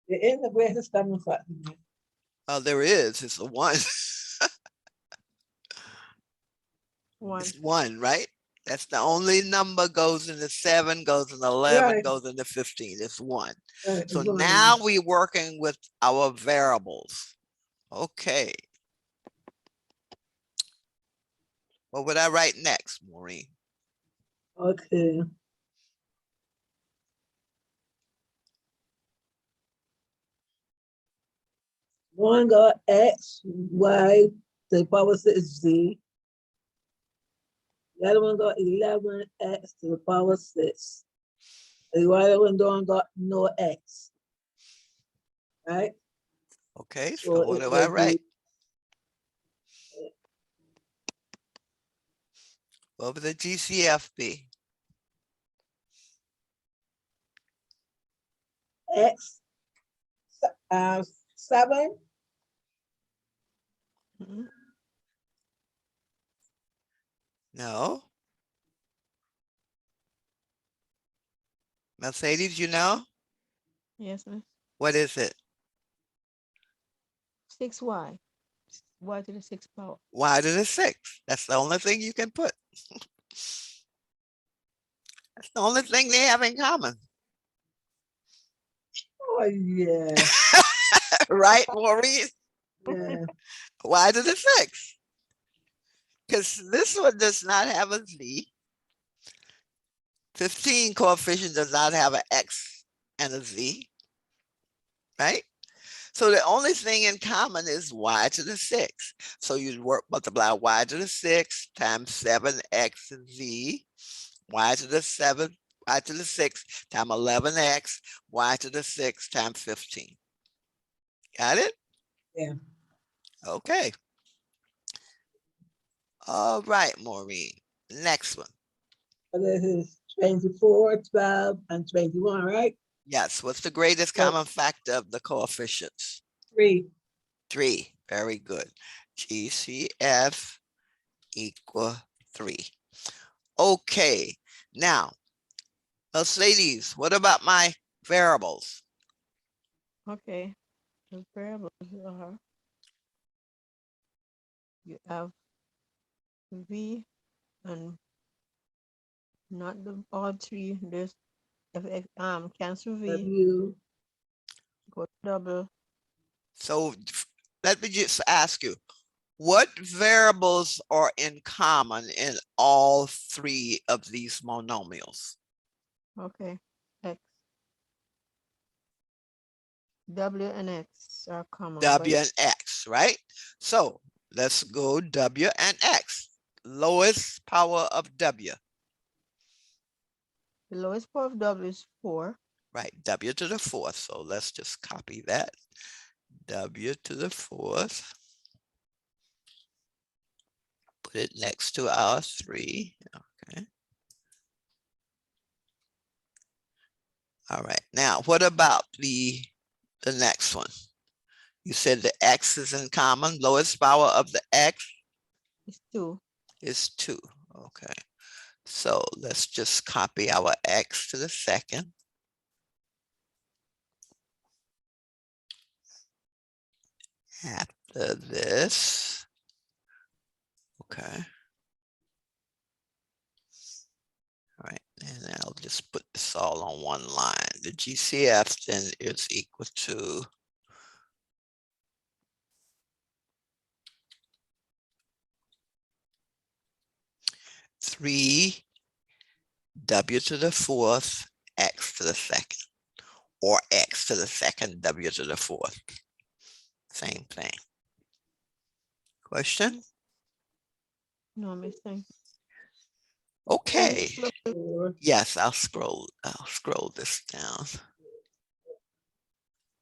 S1: It is the greatest common factor.
S2: Oh, there is. It's a 1.
S3: 1.
S2: It's 1, right? That's the only number goes into 7, goes into 11,
S1: Right.
S2: goes into 15. It's 1.
S1: Right,
S2: So
S1: it's 1.
S2: now we're working with our variables. Okay. What would I write next, Maureen?
S1: Okay. One got X, Y, the power 6 Z. The other one got 11X to the power 6. The other one don't got no X. Right?
S2: Okay, so
S1: So
S2: what
S1: it
S2: do I
S1: would
S2: write?
S1: be
S2: What would the GCF be?
S1: X 7.
S3: Mhm.
S2: No. Mercedes, you know?
S3: Yes, miss.
S2: What is it?
S3: 6Y. Y to the 6th power.
S2: Y to the 6. That's the only thing you can put. That's the only thing they have in common.
S1: Oh yeah.
S2: Right, Maureen?
S1: Yeah.
S2: Y to the 6. Because this one does not have a Z. 15 coefficient does not have an X and a Z. Right? So the only thing in common is y to the 6. So you'd multiply y to the 6 times 7x z, y to the 7, y to the 6 times 11x, y to the 6 times 15. Got it?
S1: Yeah.
S2: Okay. All right, Maureen. Next one.
S1: So this is 24, 12, and 21, right?
S2: Yes. What's the greatest
S1: So-
S2: common factor of the coefficients?
S1: 3.
S2: 3. Very good. GCF equal 3. Okay. Now, ladies, what about my variables?
S3: Okay. The variables are, you have V and not the all three. There's cancel V,
S1: W.
S3: go double.
S2: So let me just ask you, what variables are in common in all 3 of these monomials?
S3: Okay. X. W and X are common. but
S2: W and X, right? So let's go W and X. Lowest power of W,
S3: The lowest power of W is 4.
S2: right? W to the 4th. So let's just copy that. W to the 4th. Put it next to our 3. Okay. All right. Now, what about the next one? You said the X is in common. Lowest power of the X
S3: Is 2.
S2: is 2. Okay. So let's just copy our X to the 2nd. After this. Okay. All right, and I'll just put this all on one line. The GCF then is equal to three W to the 4th, X to the 2nd, or X to the 2nd, W to the 4th. Same thing. Question?
S3: No mistake.
S2: Okay.
S1: 4.
S2: Yes, I'll scroll this down.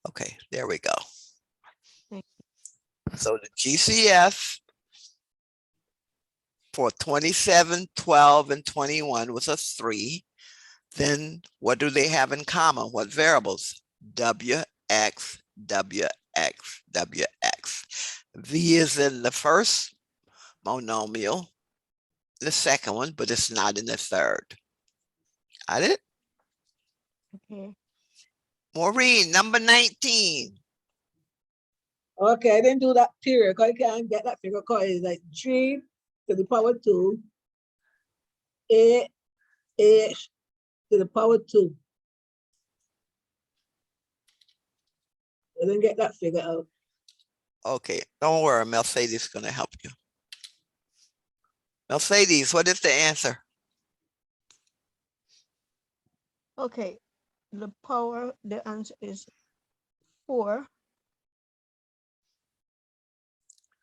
S2: Okay, there we go.
S3: Thank
S2: So the GCF for 27, 12, and 21 was a 3. Then what do they have in common? What variables? W, X, W, X, W, X. V is in the first monomial, the second one, but it's not in the third. Got it?
S3: Okay.
S2: Maureen, number 19.
S1: Okay, I didn't do that period, because I can't get that figure, because it's like 3 to the power 2, 8, H to the power 2. I didn't get that figure out.
S2: Okay, don't worry, Mercedes is gonna help you. Mercedes, what is the answer?
S3: Okay. The answer is 4.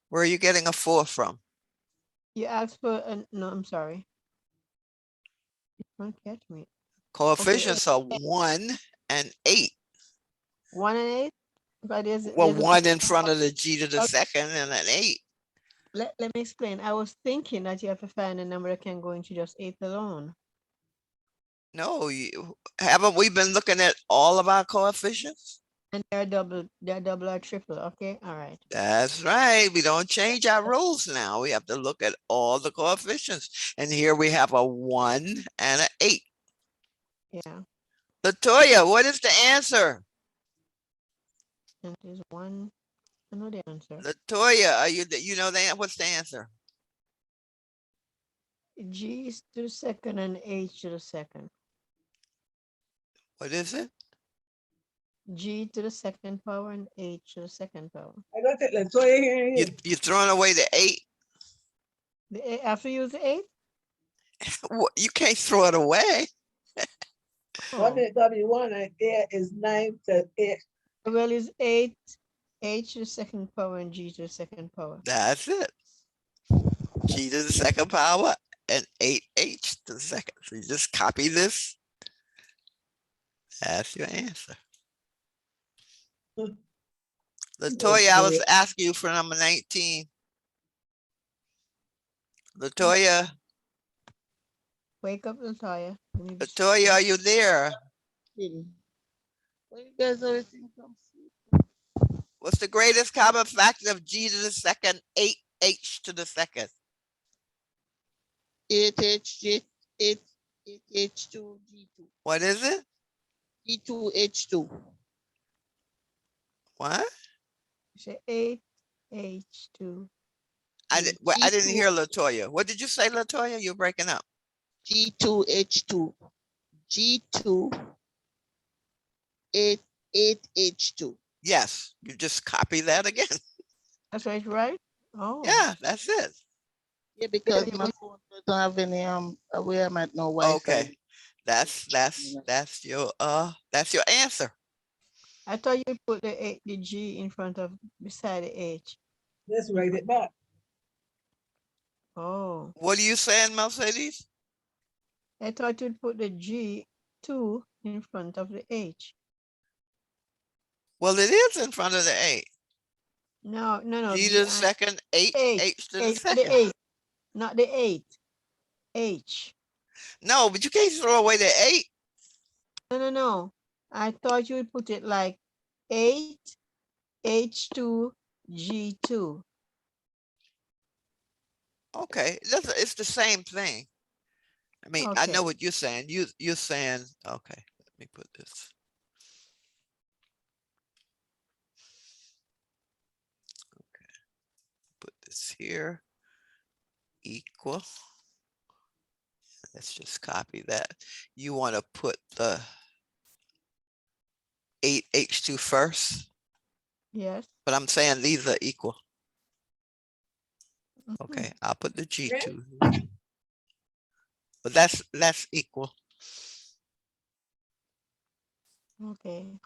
S2: Where are you getting a 4 from?
S3: You asked for, no, I'm sorry. You can't catch me.
S2: Coefficients are 1 and 8.
S3: 1 and 8? But
S2: Well,
S3: there's a
S2: 1 in front of the G to the
S3: Okay.
S2: 2nd and an 8.
S3: let me explain. I was thinking that you have to find a number that can go into just 8 alone.
S2: No, haven't we been looking at all of our coefficients?
S3: And they're double or triple. Okay, all right.
S2: That's right. We don't change our rules now. We have to look at all the coefficients. And here we have a 1 and an 8.
S3: Yeah.
S2: Latoya, what is the answer?
S3: And there's 1. I know the answer.
S2: Latoya, you know what's the answer?
S3: G is to the 2nd and H to the 2nd.
S2: What is it?
S3: G to the 2nd power and H to the 2nd power.
S1: I don't think Latoya hearing you.
S2: You're throwing away the 8?
S3: After you use the 8?
S2: You can't throw it away.
S1: One
S3: Oh,
S1: is W1 and 8 is 9 to 8.
S3: well, is 8 H to the second power and G to the second power.
S2: That's it. G to the second power and 8H to the second. So you just copy this. That's your answer.
S1: Hmm.
S2: Latoya, I was
S1: Okay.
S2: asking you for number 19. Latoya,
S3: Wake up, Latoya. Let me be
S2: Latoya, are you there?
S4: Still. Why you guys always think I'm sleep?
S2: What's the greatest common factor of G to the second, 8H to the second?
S4: 8H, 8H2, G2.
S2: What is it?
S4: G2H2.
S2: What?
S3: say 8H2.
S2: I didn't
S4: G2.
S2: hear Latoya. What did you say, Latoya? You're breaking up.
S4: G2H2. G2 8H2.
S2: Yes, you just copy that again.
S3: That's right? Oh.
S2: Yeah, that's it.
S4: Yeah, because
S3: you
S4: my
S3: would-
S4: phone doesn't have any where I'm at no Wi-Fi.
S2: Okay. That's your answer.
S3: I thought you put the G in front of beside the H.
S1: Let's write it back.
S3: Oh.
S2: What are you saying, Mercedes?
S3: I thought you'd put the G2 in front of the H.
S2: Well, it is in front of the 8.
S3: No.
S2: G to the second, 8,
S3: H.
S2: H to the
S3: H,
S2: second.
S3: the 8, not the 8. H.
S2: No, but you can't throw away the 8.
S3: No. I thought you would put it like 8, H2, G2.
S2: Okay, it's the same thing. I mean, I know
S3: Okay.
S2: what you're saying. You're saying, okay, let me put this. Okay, put this here. Equal. Let's just copy that. You want to put the 8H2 first,
S3: Yes.
S2: but I'm saying these are equal.
S3: Mhm.
S2: Okay, I'll put the G2. But that's equal.
S3: Okay.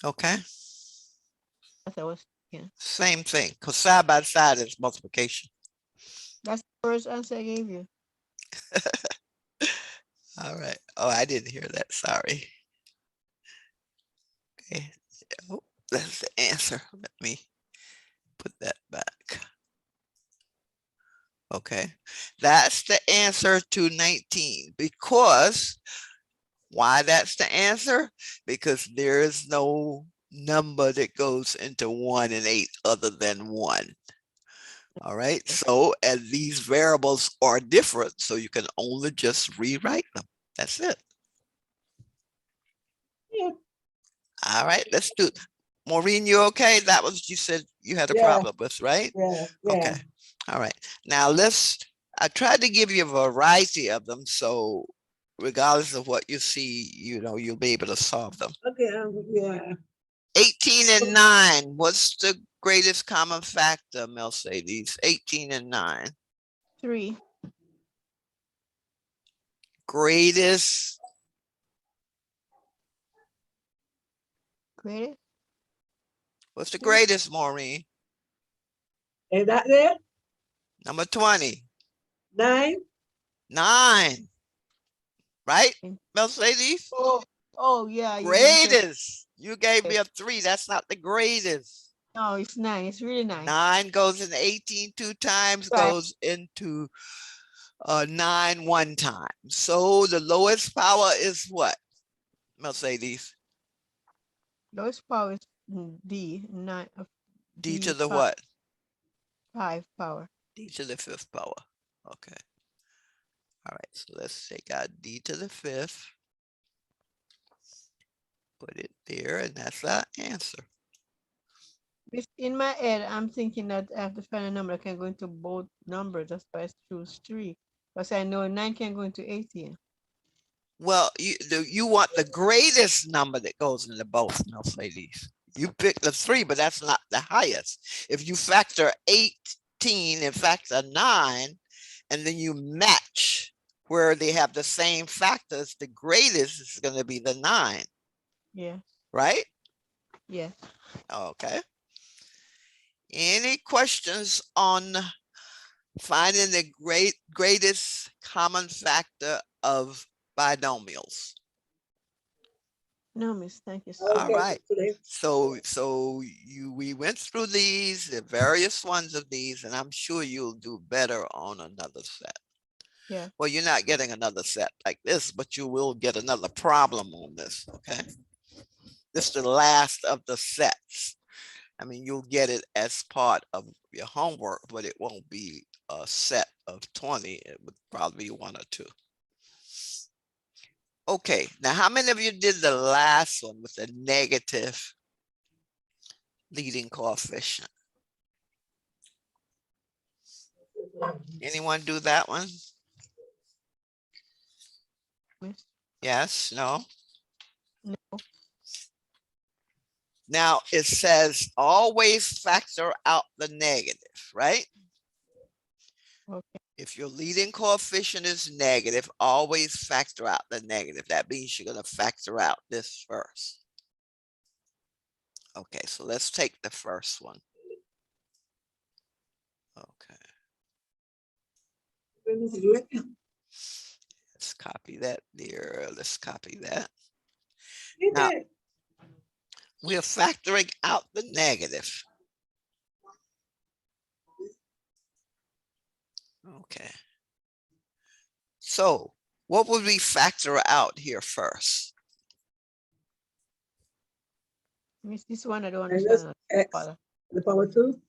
S2: Okay,
S3: That's what I was thinking.
S2: same thing, because side by side is multiplication.
S3: That's the first answer I gave you.
S2: All right. Oh, I didn't hear that. Sorry. Okay. Oh, that's the answer. Let me put that back. Okay. That's the answer to 19. Because why that's the answer? Because there is no number that goes into 1 and 8 other than 1. All right. So, and these variables are different, so you can only just rewrite them. That's it.
S1: Yeah.
S2: All right, let's do it. Maureen, you okay? That was, you said you had a
S1: Yeah.
S2: problem with, right?
S1: Yeah.
S2: Okay. All right. Now I tried to give you a variety of them. So regardless of what you see, you'll be able to solve them.
S1: Okay. Yeah.
S2: 18 and 9. What's the greatest common factor, Mercedes? 18 and 9.
S3: 3.
S2: Greatest.
S3: Great.
S2: What's the greatest, Maureen?
S1: Is that there?
S2: Number 20.
S1: 9.
S2: 9. Right,
S3: Mm.
S2: Mercedes?
S3: Oh yeah. You didn't say-
S2: Greatest. You gave me a 3. That's not the greatest.
S3: No, it's 9. It's really 9.
S2: 9 goes into 18 2 times,
S3: Right.
S2: goes into 9 1 time. So the lowest power is what, Mercedes?
S3: Lowest power is D. 9.
S2: D to the what?
S3: 5 power.
S2: D to the 5th power. Okay. All right. So let's take out D to the 5th. Put it there, and that's our answer.
S3: In my head, I'm thinking that I have to find a number that can go into both numbers. That's why I choose 3. Because I know 9 can go into 18.
S2: Well, you want the greatest number that goes into both, Mercedes. You pick the 3, but that's not the highest. If you factor 18 and factor 9, and then you match where they have the same factors, the greatest is going to be the 9,
S3: Yeah.
S2: right?
S3: Yes.
S2: Okay. Any questions on finding the greatest common factor of binomials?
S3: No, miss, thank you, sir.
S2: All
S1: Okay,
S2: right.
S1: today.
S2: So we went through these, the various ones of these, and I'm sure you'll do better on another set.
S3: Yeah.
S2: Well, you're not getting another set like this, but you will get another problem on this, okay? This is the last of the sets. I mean, you'll get it as part of your homework, but it won't be a set of 20. It would probably be 1 or 2. Okay, now how many of you did the last one with the negative leading coefficient? Anyone do that one?
S3: Miss.
S2: Yes, no?
S3: No.
S2: Now it says always factor out the negative, right?
S3: Okay.
S2: If your leading coefficient is negative, always factor out the negative. That means you're going to factor out this first. Okay, so let's take the first one. Okay,
S1: We need to do it.
S2: let's copy that there. Let's copy that.
S1: You
S2: Now-
S1: did.
S2: We're factoring out the negative. Okay. So what would we factor out here first?
S3: Miss, this one I don't
S1: Minus
S3: understand.
S1: X,
S3: Father.
S1: the power 2.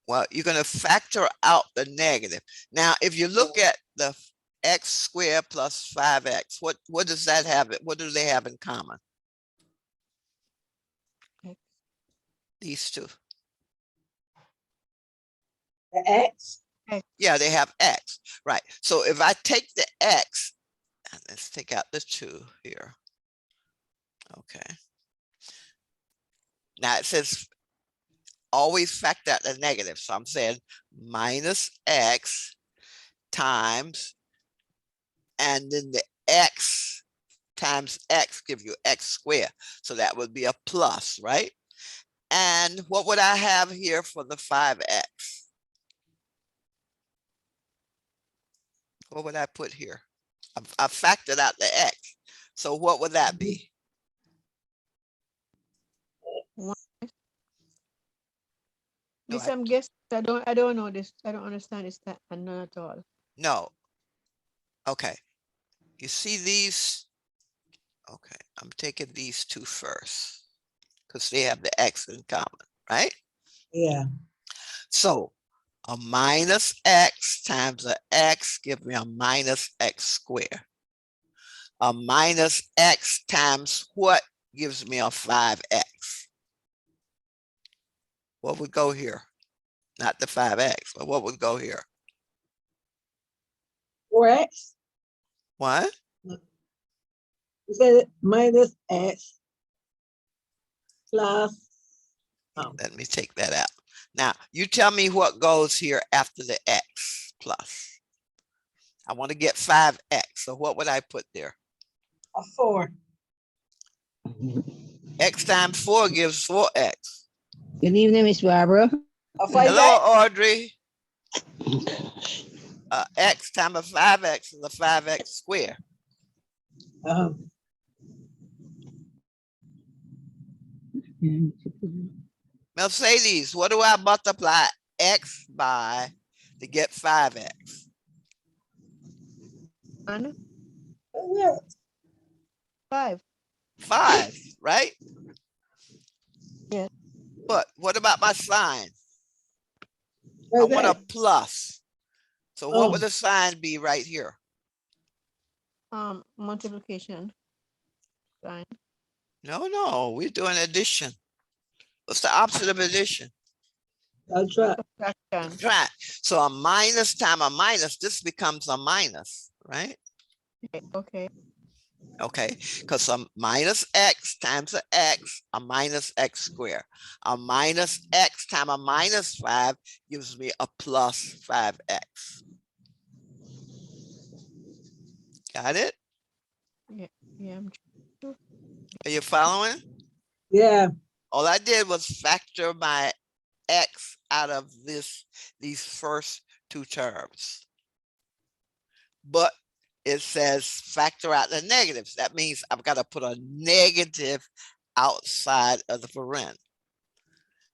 S2: Well, you're going to factor out the negative. Now, if you look at the x squared plus 5x, what does that have? What do they have in common?
S3: X.
S2: These two.
S1: The X.
S2: Yeah, they have x, right? So if I take the x, and let's take out the 2 here. Okay. Now it says always factor out the negative. So I'm saying minus x times, and then the x times x give you x squared. So that would be a plus, right? And what would I have here for the 5x? What would I put here? I factored out the x. So what would that be?
S3: One.
S2: No,
S3: Miss, I'm guessing I don't know this. I don't understand this none at all.
S2: No. Okay. You see these? Okay, I'm taking these 2 first because they have the x in common, right?
S1: Yeah.
S2: So a minus x times a x give me a minus x squared. A minus x times what gives me a 5x? What would go here? Not the 5x, but what would go here?
S1: 4X.
S2: What?
S1: You said minus X plus.
S2: Let me take that out. Now, you tell me what goes here after the x plus. I want to get 5x. So what would I put there?
S1: A 4.
S2: X times 4 gives 4x.
S5: Good evening, Miss Barbara.
S1: A 5X.
S2: Hello, Audrey. X times a 5x is a 5x square. Mercedes, what do I multiply x by to get 5x?
S3: And
S1: Yeah.
S3: 5.
S2: 5, right?
S3: Yeah.
S2: But what about my sign? I
S1: Where's
S2: want a
S1: that?
S2: plus. So what would
S1: Oh.
S2: the sign be right here?
S3: Multiplication. Sign.
S2: No, we're doing addition. What's the opposite of addition?
S1: I'll try.
S3: Subtraction.
S2: Subtract. So a minus times a minus, this becomes a minus, right?
S3: Okay.
S2: Okay, because a minus x times a x, a minus x squared. A minus x times a minus 5 gives me a plus 5x. Got it?
S3: Yeah. I'm
S2: Are you following?
S1: Yeah.
S2: All I did was factor my X out of these first two terms. But it says factor out the negatives. That means I've got to put a negative outside of the paren.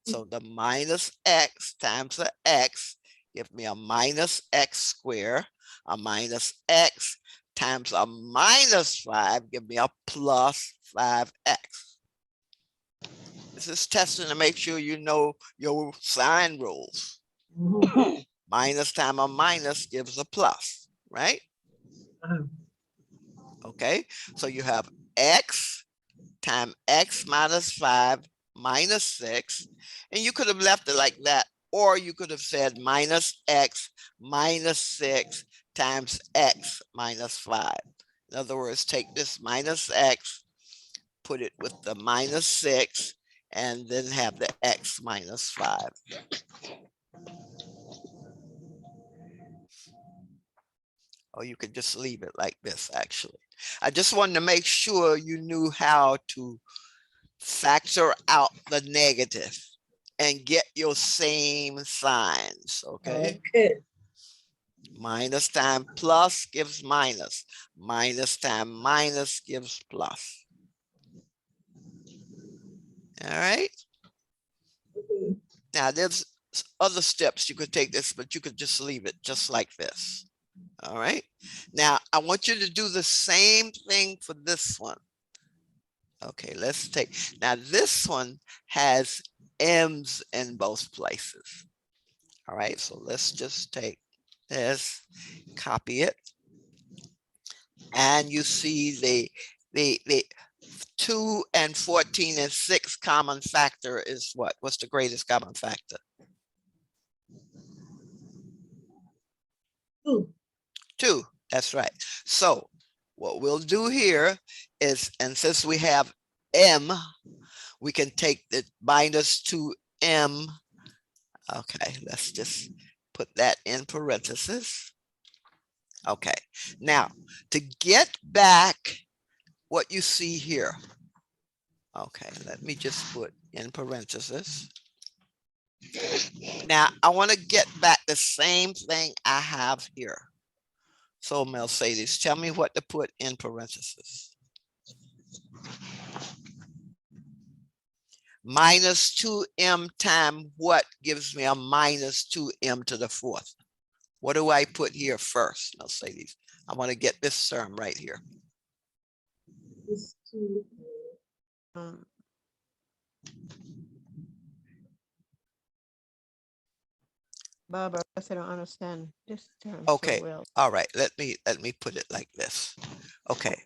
S2: So the minus X times the X give me a minus X squared. A minus X times a minus 5 give me a plus 5X. This is testing to make sure you know your sign rules.
S1: Mhm.
S2: Minus times a minus gives a plus, right?
S1: Uh-huh.
S2: Okay, so you have X times X minus 5 minus 6, and you could have left it like that, or you could have said minus X minus 6 times X minus 5. In other words, take this minus X, put it with the minus 6, and then have the X minus 5. Or you could just leave it like this, actually. I just wanted to make sure you knew how to factor out the negative and get your same signs, okay?
S1: Okay.
S2: Minus times plus gives minus. Minus times minus gives plus. All right.
S1: Okay.
S2: Now there's other steps you could take this, but you could just leave it just like this. All right. Now I want you to do the same thing for this one. Okay, let's take, now this one has M's in both places. All right, so let's just take this, copy it. And you see the 2 and 14 and 6 common factor is what? What's the greatest common factor?
S1: 2.
S2: 2, that's right. So what we'll do here is, and since we have M, we can take the minus 2M. Okay, let's just put that in parentheses. Okay, now to get back what you see here. Okay, let me just put in parentheses. Now I want to get back the same thing I have here. So Mercedes, tell me what to put in parentheses. Minus 2M times what gives me a minus 2M to the 4th? What do I put here first, Mercedes? I want to get this term right here.
S1: This 2.
S3: Barbara, I don't understand this term
S2: Okay.
S3: so well.
S2: All right, let me put it like this. Okay.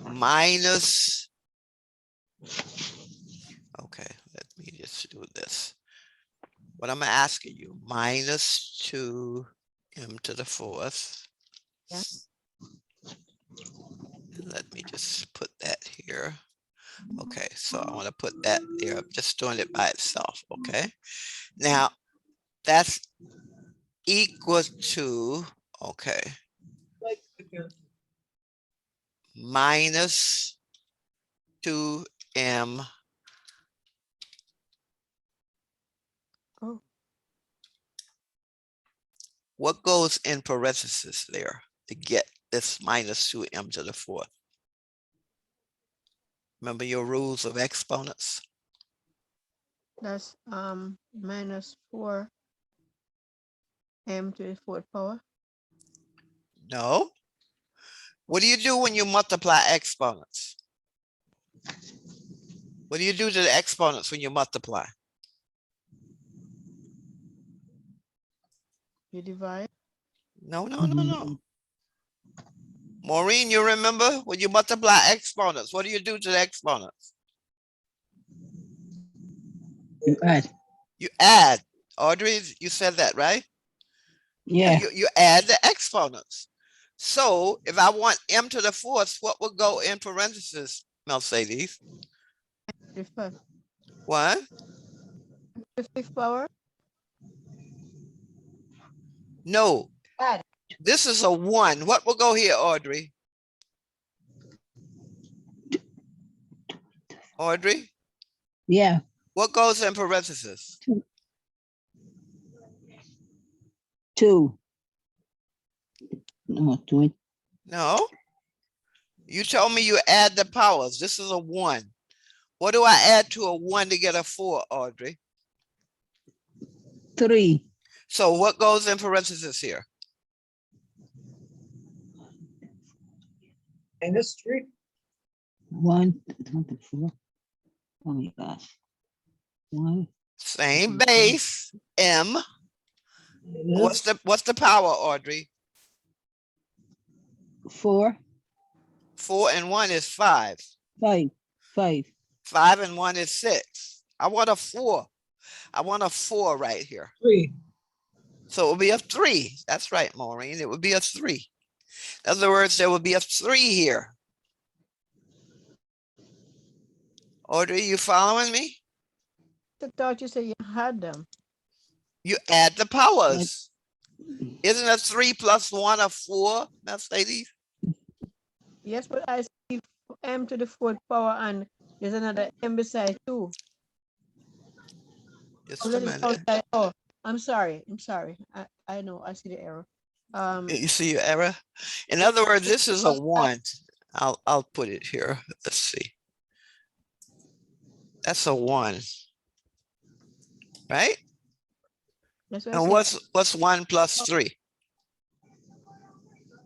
S2: Minus, okay, let me just do this. What I'm asking you, minus 2M to the 4th.
S3: Yeah.
S2: And let me just put that here. Okay, so I want to put that there. I'm just doing it by itself. Okay. Now that's equal to, okay,
S1: Like, okay.
S2: minus 2M.
S3: Oh.
S2: What goes in parentheses there to get this minus 2M to the 4th? Remember your rules of exponents?
S3: That's minus 4M to the 4th power.
S2: No. What do you do when you multiply exponents? What do you do to the exponents when you multiply?
S3: You divide.
S2: No. Maureen, you remember when you multiply exponents, what do you do to the exponents?
S5: You add.
S2: You add. Audrey, you said that, right?
S5: Yeah.
S2: You add the exponents. So if I want M to the 4th, what would go in parentheses, Mercedes?
S3: The 5th.
S2: What?
S3: The 5th power.
S2: No.
S3: Add.
S2: This is a 1. What will go here, Audrey? Audrey,
S5: Yeah,
S2: what goes in parentheses?
S5: 2. No, 2.
S2: No, you told me you add the powers. This is a 1. What do I add to a 1 to get a 4, Audrey?
S5: 3.
S2: So what goes in parentheses here?
S1: -3.
S5: 1, 4. Oh my gosh. 1.
S2: Same base, M.
S1: Yes.
S2: What's the power, Audrey?
S5: 4.
S2: 4 and 1 is 5.
S5: 5. 5.
S2: 5 and 1 is 6. I want a 4. I want a 4 right here.
S1: 3.
S2: So it would be a 3. That's right, Maureen. It would be a 3. In other words, there would be a 3 here. Audrey, you following me?
S3: I thought you said you had them.
S2: You add the powers. Isn't a 3 plus 1 a 4, Mercedes?
S3: Yes, but I see m to the 4th power and there's another m beside 2.
S2: Just
S3: Oh,
S2: a
S3: that is
S2: minute.
S3: outside. Oh, I'm sorry. I know, I see the error.
S2: You see your error? In other words, this is a 1. I'll put it here. Let's see. That's a 1. Right?
S3: That's what I
S2: And
S3: said.
S2: what's 1 plus 3?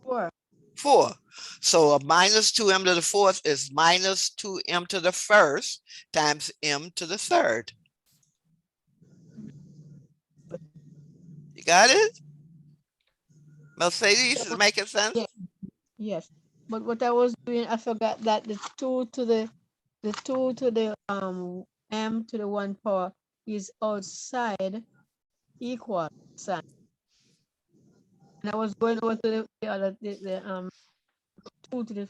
S3: 4.
S2: 4. So a minus 2m to the 4th is minus 2m to the 1st times m to the 3rd. You got it? Mercedes, is making sense?
S3: Yeah. Yes, but what I was doing, I forgot that the 2 to the m to the 1 power is outside equal sign. And I was going over to the other the 2 to the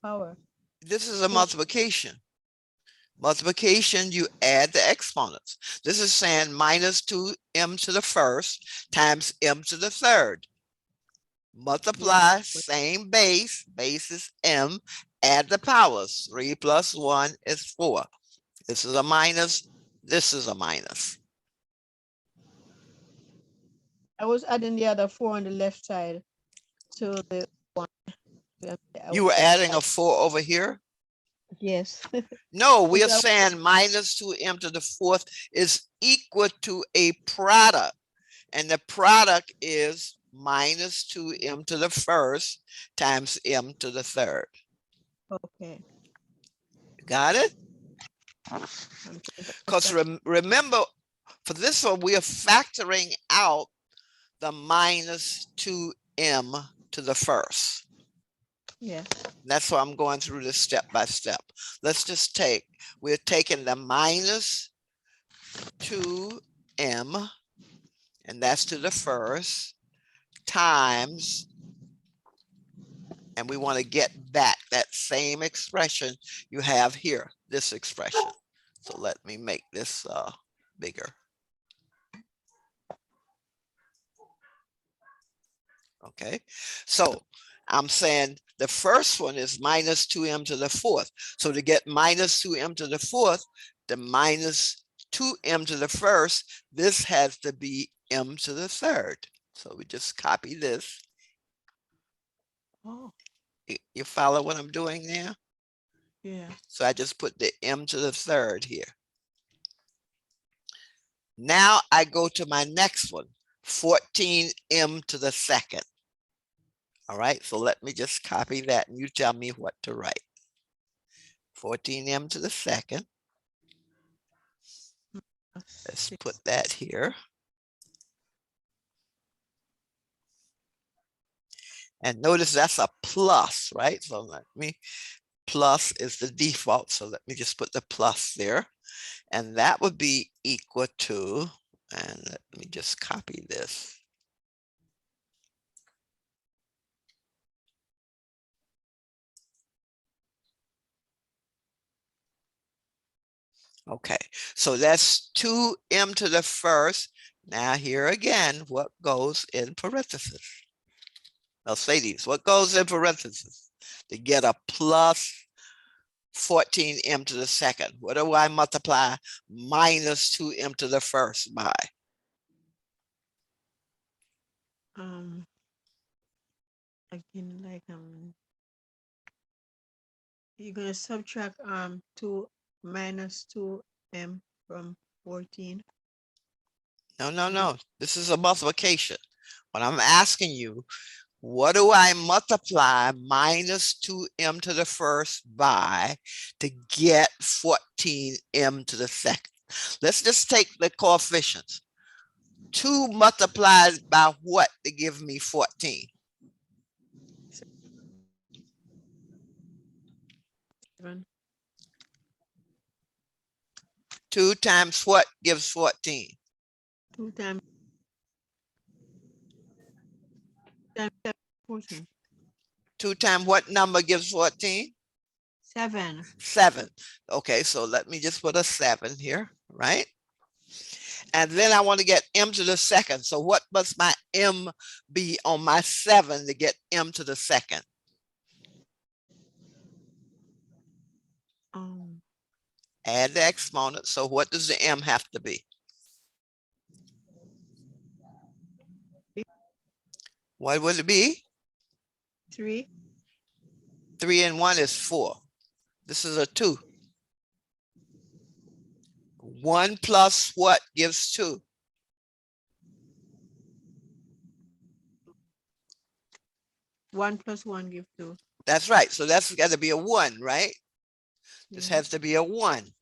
S3: power.
S2: This is a multiplication. Multiplication, you add the exponents. This is saying minus 2m to the 1st times m to the 3rd. Multiply, same base is m, add the powers. 3 plus 1 is 4. This is a minus, this is a minus.
S3: I was adding the other 4 on the left side to the 1.
S2: You were adding a 4 over here?
S3: Yes.
S2: No, we are
S3: Okay.
S2: saying minus 2m to the 4th is equal to a product. And the product is minus 2m to the 1st times m to the 3rd.
S3: Okay.
S2: Got it?
S3: I'm
S2: Because remember, for this one, we are factoring out the minus 2m to the 1st.
S3: Yes.
S2: That's why I'm going through this step by step. Let's just we're taking the minus 2m, and that's to the 1st, times, and we want to get back that same expression you have here, this expression. So let me make this bigger. Okay, so I'm saying the first one is minus 2m to the 4th. So to get minus 2m to the 4th, the minus 2m to the 1st, this has to be m to the 3rd. So we just copy this.
S3: Oh,
S2: You follow what I'm doing now?
S3: yeah.
S2: So I just put the m to the 3rd here. Now I go to my next one, 14m to the 2nd. All right, so let me just copy that and you tell me what to write. 14m to the 2nd. Let's put that here. And notice that's a plus, right? So let me, plus is the default. So let me just put the plus there. And that would be equal to, and let me just copy this. Okay, so that's 2m to the 1st. Now here again, what goes in parentheses? Mercedes, what goes in parentheses? To get a plus 14m to the second? What do I multiply minus 2m to the first by?
S3: Again, like you're gonna subtract 2 minus 2m from 14.
S2: No. This is a multiplication. What I'm asking you, what do I multiply minus 2m to the first by to get 14m to the second? Let's just take the coefficients. 2 multiplied by what to give me 14?
S3: 7.
S2: 2 times what gives 14?
S3: 2 times 14.
S2: 2 times what number gives 14?
S3: 7.
S2: 7. Okay, so let me just put a 7 here, right? And then I want to get m to the second. So what must my m be on my 7 to get m to the second? Add the exponent. So what does the m have to be? What would it be?
S3: 3.
S2: 3 and 1 is 4. This is a 2. 1 plus what gives 2?
S3: 1 plus 1 gives 2.
S2: That's right. So that's got to be a 1, right? This
S3: Yeah.
S2: has to be a 1.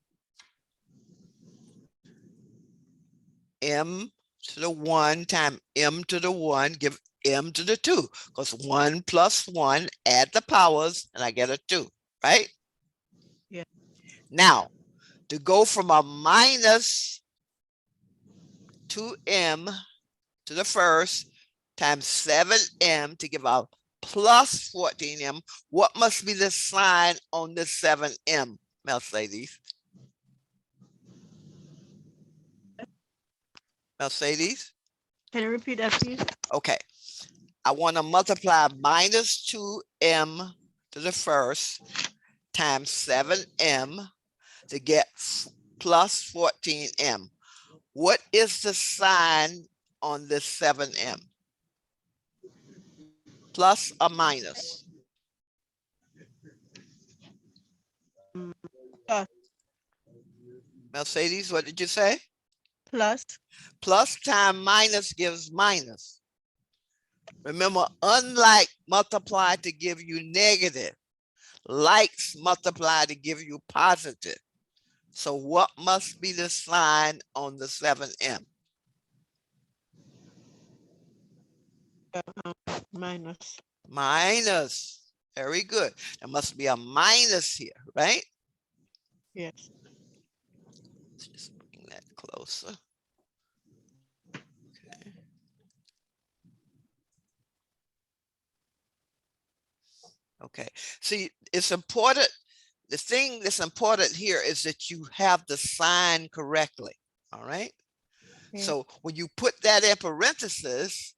S2: M to the 1 times m to the 1 give m to the 2, because 1 plus 1, add the powers, and I get a 2, right?
S3: Yeah.
S2: Now, to go from a minus 2m to the first times 7m to give a plus 14m, what must be the sign on this 7m, Mercedes? Mercedes?
S3: Can you repeat that, please?
S2: Okay. I want to multiply minus 2m to the first times 7m to get plus 14m. What is the sign on this 7m? Plus or minus?
S3: Plus.
S2: Mercedes, what did you say?
S3: Plus.
S2: Plus times minus gives minus. Remember, unlike multiply to give you negative, likes multiply to give you positive. So what must be the sign on the 7m?
S3: Minus.
S2: Minus. Very good. There must be a minus here, right?
S3: Yes.
S2: Let's just bring that closer. Okay. Okay. See, it's important. The thing that's important here is that you have the sign correctly. All right.
S3: Yeah.
S2: So when you put that in parentheses,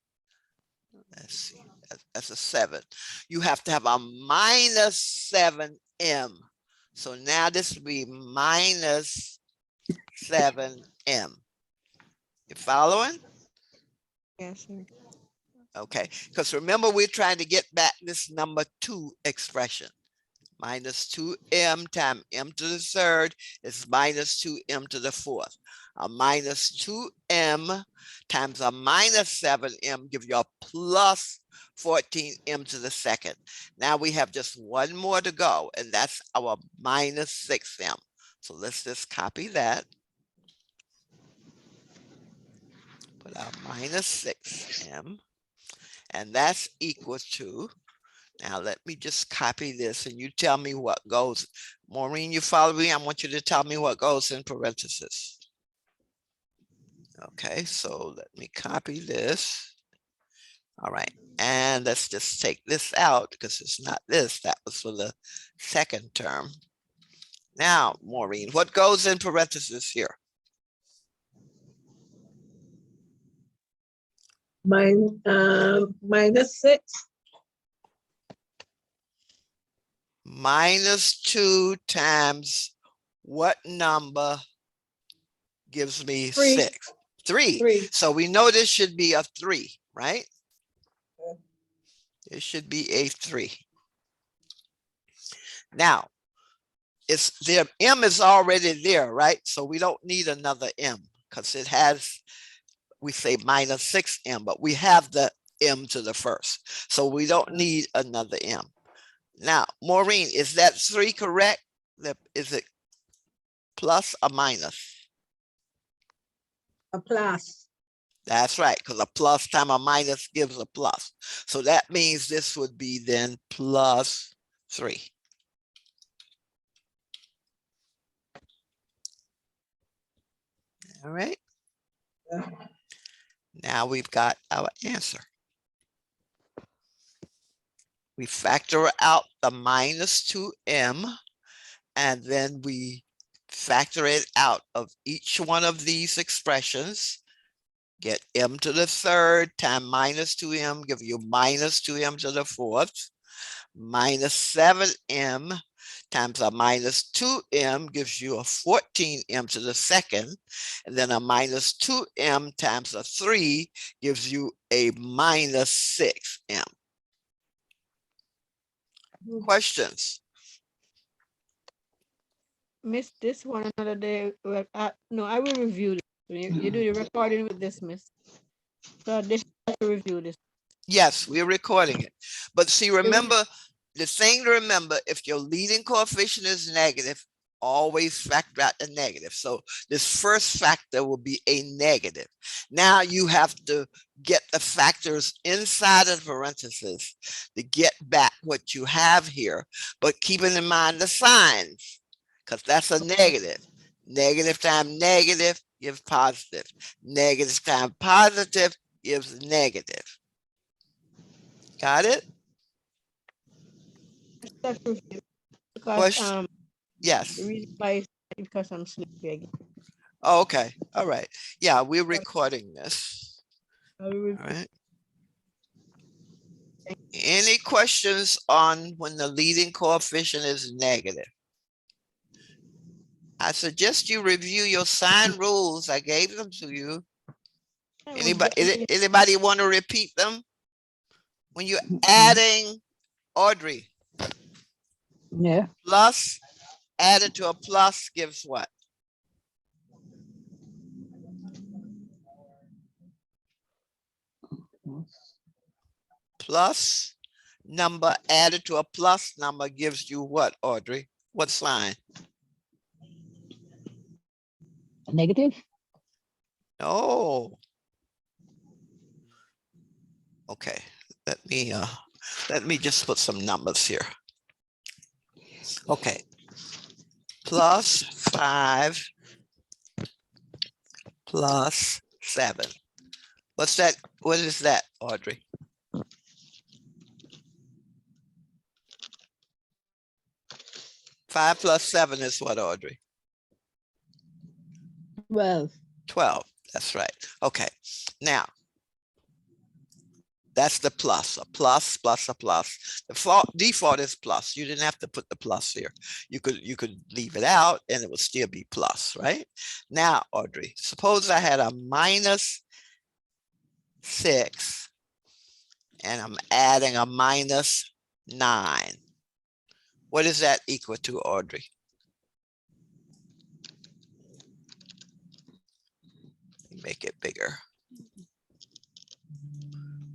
S2: let's see, that's a 7. You have to have a minus 7m. So now this will be minus 7m. You following?
S3: Yes. Sir.
S2: Okay, because remember, we're trying to get back this number 2 expression. Minus 2m times m to the third is minus 2m to the fourth. A minus 2m times a minus 7m give you a plus 14m to the second. Now we have just one more to go, and that's our minus 6m. So let's just copy that. Put our minus 6m, and that's equal to, now let me just copy this and you tell me what goes. Maureen, you follow me? I want you to tell me what goes in parentheses. Okay, so let me copy this. All right, and let's just take this out because it's not this. That was for the second term. Now, Maureen, what goes in parentheses here?
S1: Minus 6.
S2: minus 2 times what number gives me
S1: Three.
S2: 6? 3.
S1: 3.
S2: So we know this should be a 3, right?
S1: Yeah.
S2: It should be a 3. Now, it's the M is already there, right? So we don't need another M because it has, we say minus 6M, but we have the M to the first. So we don't need another M. Now, Maureen, is that 3 correct? Is it plus or minus?
S1: A plus.
S2: That's right, because a plus times a minus gives a plus. So that means this would be then plus 3. All right.
S1: Yeah.
S2: Now we've got our answer. We factor out the minus 2M, and then we factor it out of each one of these expressions. Get M to the third times minus 2M, give you minus 2M to the fourth, minus 7M times a minus 2M gives you a 14M to the second, and then a minus 2M times a 3 gives you a minus 6M. Questions?
S3: Miss, this one another day. Well, no, I will review this. You do the recording with this, Miss. So this have to review this.
S2: Yes, we're recording it. But see, remember, the thing to remember, if your leading coefficient is negative, always factor out the negative. So this first factor will be a negative. Now you have to get the factors inside of the parentheses to get back what you have here, but keeping in mind the signs, because that's a negative. Negative times negative gives positive. Negative times positive gives negative. Got it?
S3: Let's review because
S2: Question? Yes.
S3: the reason why is because I'm sleepy again.
S2: Oh, okay. All right. Yeah, we're recording this.
S3: I will
S2: All
S3: review.
S2: right. Any questions on when the leading coefficient is negative? I suggest you review your sign rules. I gave them to you. Anybody want to repeat them? When you're adding, Audrey,
S5: Yeah.
S2: plus added to a plus gives what? Plus number added to a plus number gives you what, Audrey? What sign?
S5: Negative.
S2: Oh. Okay, let me just put some numbers here. Okay. Plus 5 plus 7. What's that? What is that, Audrey? Five plus 7 is what, Audrey?
S5: 12.
S2: 12. That's right. Okay. Now, that's the plus, a plus, plus, a plus. The default is plus. You didn't have to put the plus here. You could leave it out and it would still be plus, right? Now, Audrey, suppose I had a minus 6 and I'm adding a minus 9. What is that equal to, Audrey? Make it bigger.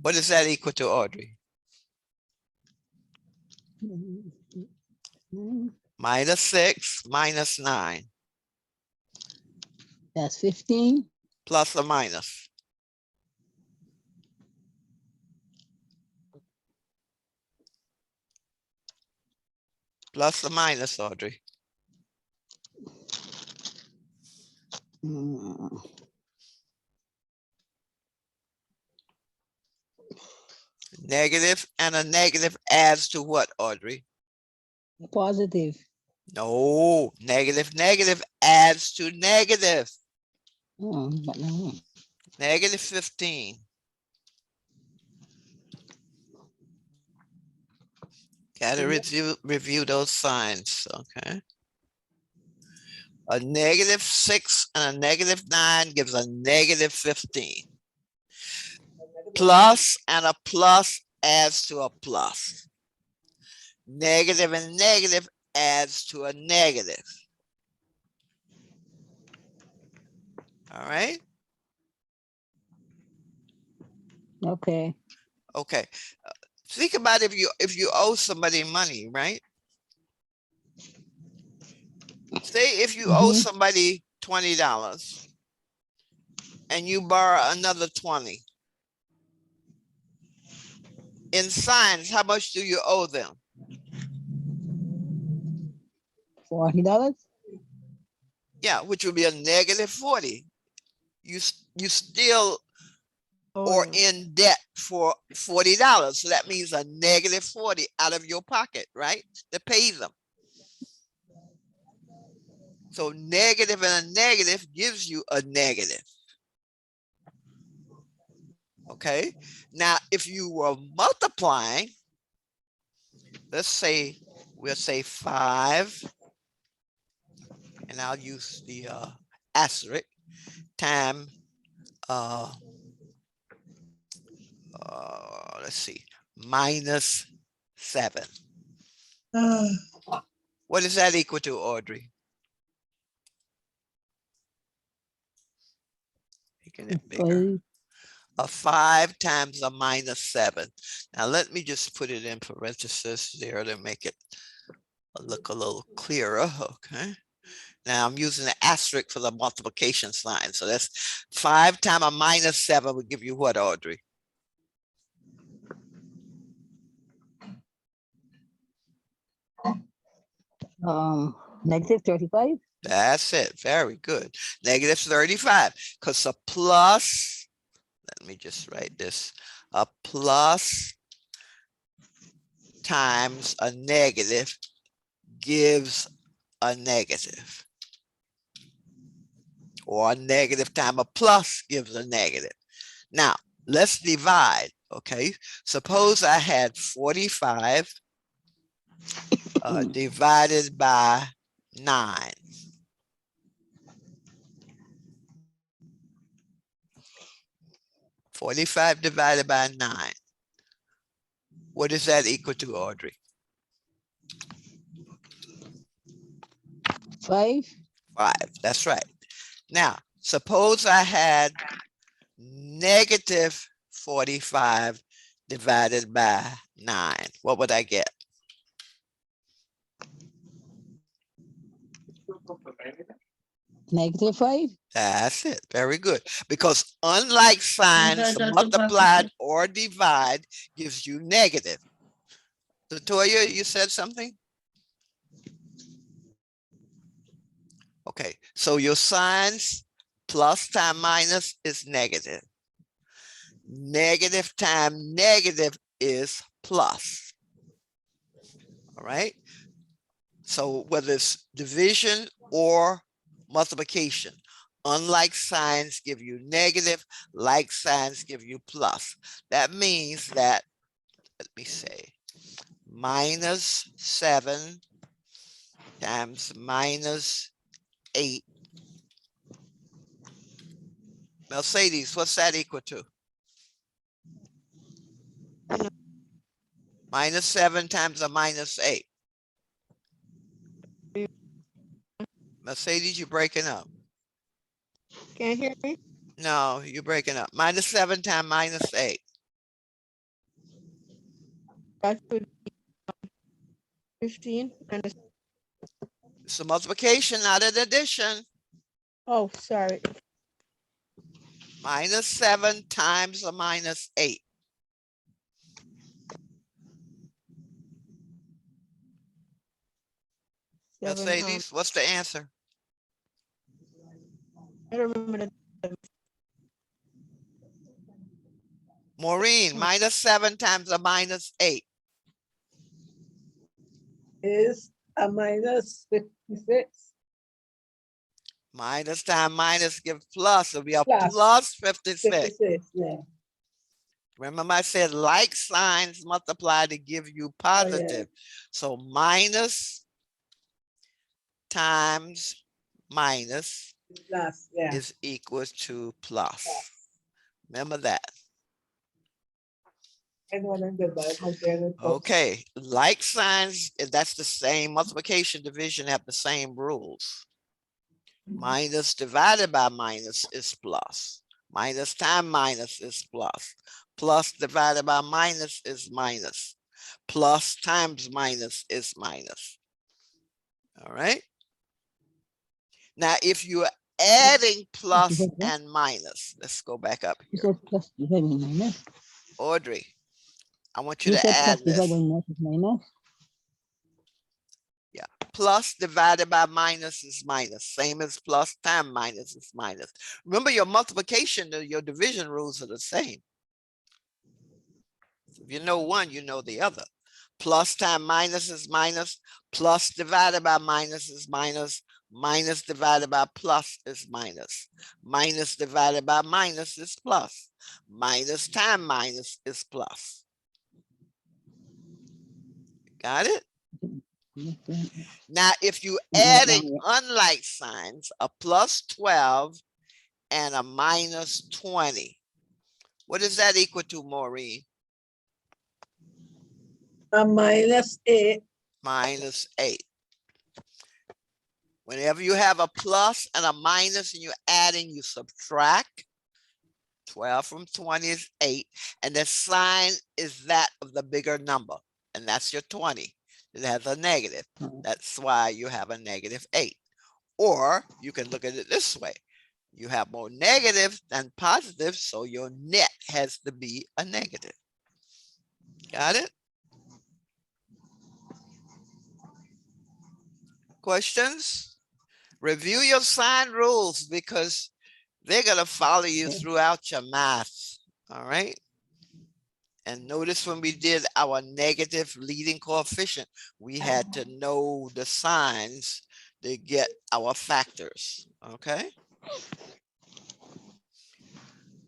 S2: What is that equal to, Audrey? Minus 6 minus 9.
S5: That's 15.
S2: Plus or minus? Plus or minus, Audrey? Negative, and a negative adds to what, Audrey?
S5: Positive.
S2: No, negative adds to negative.
S5: Oh, but no.
S2: Negative 15. Gotta review those signs, okay? A -6 and a -9 gives a -15. Plus and a plus adds to a plus. Negative and negative adds to a negative. All right,
S5: Okay.
S2: okay. Think about if you owe somebody money, right? Say if you owe
S5: Mhm.
S2: somebody $20 and you borrow another 20. In signs, how much do you owe them?
S5: $40.
S2: Yeah, which would be a -40. You still
S3: Oh,
S2: or
S3: yeah.
S2: in debt for $40. So that means a -40 out of your pocket, right? To pay them. So negative and a negative gives you a negative. Okay. Now, if you were multiplying, let's say, we'll say 5, and I'll use the asterisk time, let's see, -7. What is that equal to, Audrey? Making it bigger.
S5: 5.
S2: A 5 times a -7. Now let me just put it in parentheses there to make it look a little clearer. Okay. Now I'm using the asterisk for the multiplication sign. So that's 5 times a -7 would give you what, Audrey?
S5: -35.
S2: That's it. Very good. -35. Because a plus, let me just write this, a plus times a negative gives a negative. Or a negative times a plus gives a negative. Now, let's divide, okay? Suppose I had 45 divided by 9. $45 divided by 9. What is that equal to, Audrey?
S5: 5.
S2: 5. That's right. Now, suppose I had -45 divided by 9. What would I get?
S5: -5.
S2: That's it. Very good. Because unlike signs, multiply or divide gives you negative. Latoya, you said something? Okay, so your signs plus time minus is negative. Negative time negative is plus. All right. So whether it's division or multiplication, unlike signs give you negative, like signs give you plus. That means that, let me say, -7 times -8. Mercedes, what's that equal to? -7 times a -8. Mercedes, you're breaking up.
S3: Can you hear me?
S2: No, you're breaking up. -7 times -8.
S3: That would be 15 and
S2: It's a multiplication, not an addition.
S3: oh, sorry.
S2: -7 times a -8. Mercedes, what's the answer?
S3: I don't remember the
S2: Maureen, -7 times a -8.
S1: Is a -56.
S2: Minus times minus give plus. It'll be a
S1: Plus.
S2: plus 56.
S1: 56, yeah.
S2: Remember I said like signs multiply to give you positive. So minus times minus
S1: Plus, yeah.
S2: is equal to plus. Remember that.
S1: I know them good, but I compare them.
S2: Okay, like signs, that's the same multiplication, division have the same rules. Minus divided by minus is plus. Minus times minus is plus. Plus divided by minus is minus. Plus times minus is minus. All right. Now, if you're adding plus and minus, let's go back up
S5: You
S2: here.
S5: said plus dividing minus.
S2: Audrey, I want you
S5: You
S2: to
S5: said
S2: add
S5: plus
S2: this.
S5: dividing minus.
S2: Plus divided by minus is minus. Same as plus times minus is minus. Remember your multiplication, your division rules are the same. If you know one, you know the other. Plus times minus is minus. Plus divided by minus is minus. Minus divided by plus is minus. Minus divided by minus is plus. Minus times minus is plus. Got it? Now, if you adding unlike signs, a plus 12 and a minus 20, what is that equal to, Maureen?
S1: A minus 8.
S2: Minus 8. Whenever you have a plus and a minus and you're adding, you subtract. 12 from 20 is 8. And the sign is that of the bigger number. And that's your 20. It has a negative. That's why you have a negative 8. Or you can look at it this way. You have more negative than positive, so your net has to be a negative. Got it? Questions? Review your sign rules because they're going to follow you throughout your math. All right. And notice when we did our negative leading coefficient, we had to know the signs to get our factors. Okay.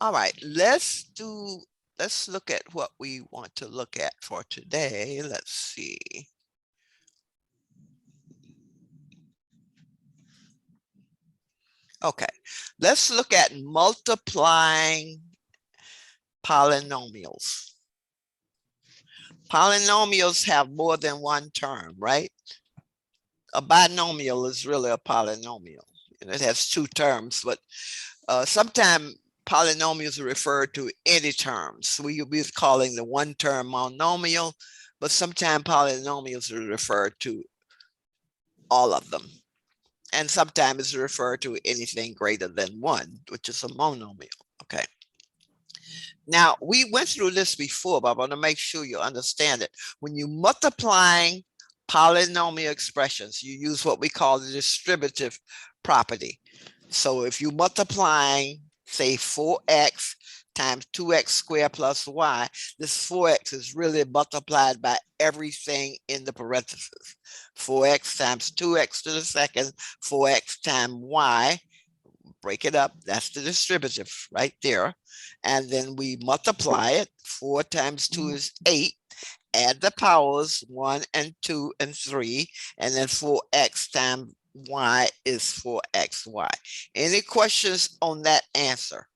S2: All right. Let's look at what we want to look at for today. Let's see. Okay, let's look at multiplying polynomials. Polynomials have more than one term, right? A binomial is really a polynomial. It has two terms, but sometimes polynomials are referred to any terms. We'll be calling the one term monomial, but sometimes polynomials are referred to all of them. And sometimes it's referred to anything greater than one, which is a monomial. Okay. Now, we went through this before, but I want to make sure you understand it. When you're multiplying polynomial expressions, you use what we call the distributive property. So if you're multiplying, say, 4x times 2x squared plus y, this 4x is really multiplied by everything in the parentheses. 4x times 2x to the second, 4x times y, break it up, that's the distributive right there. And then we multiply it, 4 times 2 is 8, add the powers 1 and 2 and 3, and then 4x times y is 4xy. Any questions on that answer?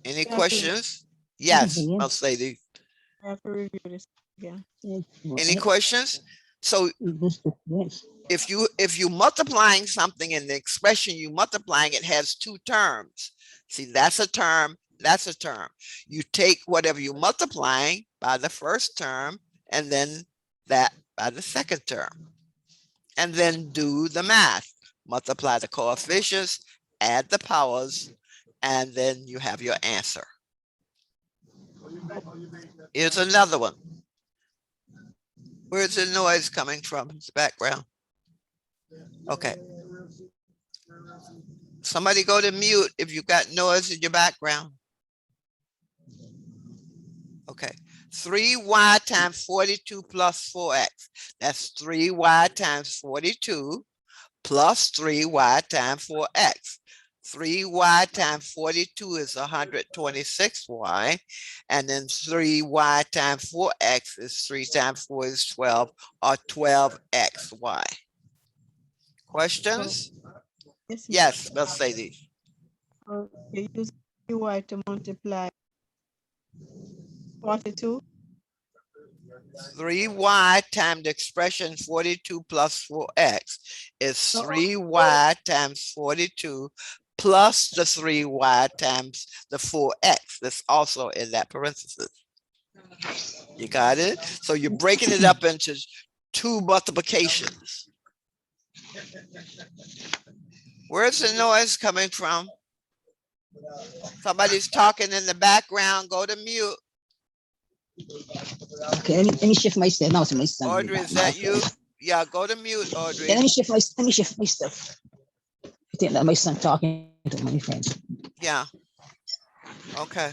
S2: Any questions? Yes, I'll say the.
S3: I have to review this again.
S2: Any questions? So if you multiplying something and the expression you multiplying, it has two terms. See, that's a term, that's a term. You take whatever you're multiplying by the first term and then that by the second term. And then do the math. Multiply the coefficients, add the powers, and then you have your answer. Here's another one. Where's the noise coming from? It's background. Okay. Somebody go to mute if you got noise in your background. Okay. 3y times 42 plus 4x. That's 3y times 42 plus 3y times 4x. 3y times 42 is 126y. And then 3y times 4x is 3 times 4 is 12, or 12xy. Questions? Yes, Mercedes.
S3: You use y to multiply 42.
S2: 3y times the expression 42 plus 4x is 3y times 42 plus the 3y times the 4x. That's also in that parenthesis. You got it? So you're breaking it up into two multiplications. Where's the noise coming from? Somebody's talking in the background. Go to mute.
S5: Okay, let me shift my stuff now. So my son.
S2: Audrey, is that you? Yeah, go to mute, Audrey.
S5: Yeah, let me shift my stuff. I think that my son talking to my friends.
S2: Yeah. Okay.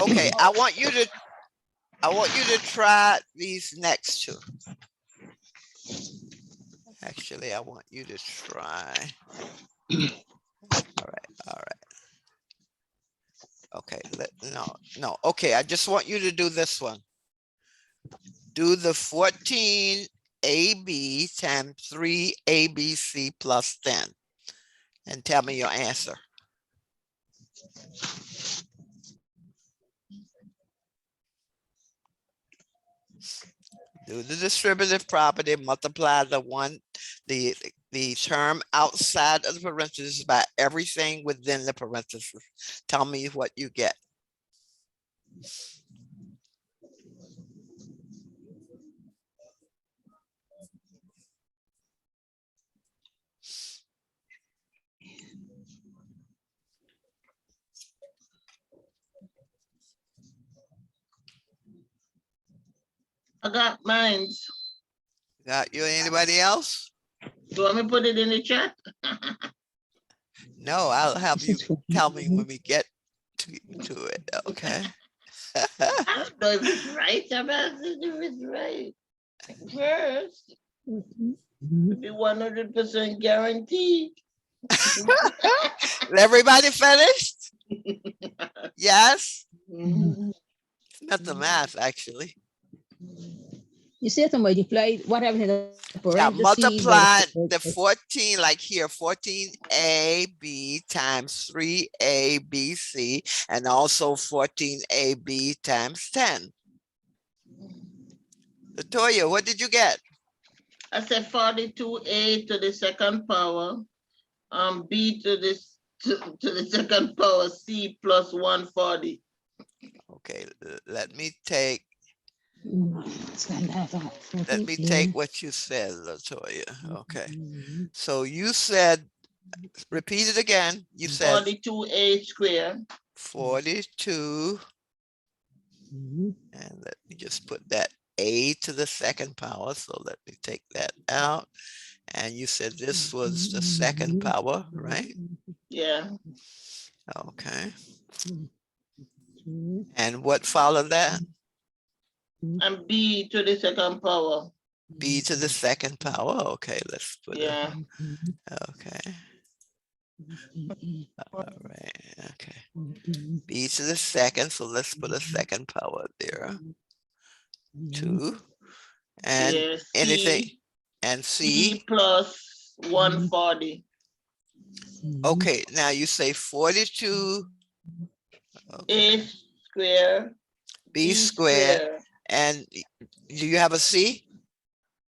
S2: Okay, I want you to try these next two. Actually, I want you to try. All right. Okay, no. Okay, I just want you to do this one. Do the 14 AB times 3 ABC plus 10 and tell me your answer. Do the distributive property, multiply the term outside of the parentheses by everything within the parentheses. Tell me what you get.
S4: I got mine.
S2: Got you? Anybody else?
S4: Do you want me to put it in the chat?
S2: No, I'll have you tell me when we get to it. Okay.
S4: I don't know if it's right. I'm asking if it's right. First, be 100% guaranteed.
S2: Everybody finished? Yes?
S4: Mhm.
S2: Not the math, actually.
S5: You say to multiply whatever in the
S2: Yeah,
S5: parentheses.
S2: multiply the 14, like here, 14AB times 3ABC, and also 14AB times 10. Latoya, what did you get?
S4: I said 42A to the second power, B to the second power, C plus 140.
S2: Okay, let me take what you said, Latoya. Okay, so you said, repeat it again. You said
S4: 42A squared.
S2: 42, and let me just put that A to the second power. So let me take that out. And you said this was the second power, right?
S4: Yeah.
S2: Okay. And what followed that?
S4: And B to the second power.
S2: B to the second power. Okay, let's put it.
S4: Yeah.
S2: Okay. All right. Okay. B to the second. So let's put a second power there. 2. And
S4: Yeah,
S2: anything.
S4: C,
S2: And
S4: C
S2: C.
S4: plus 140.
S2: Okay, now you say 42. Okay.
S4: A square.
S2: B squared. And do you have a C?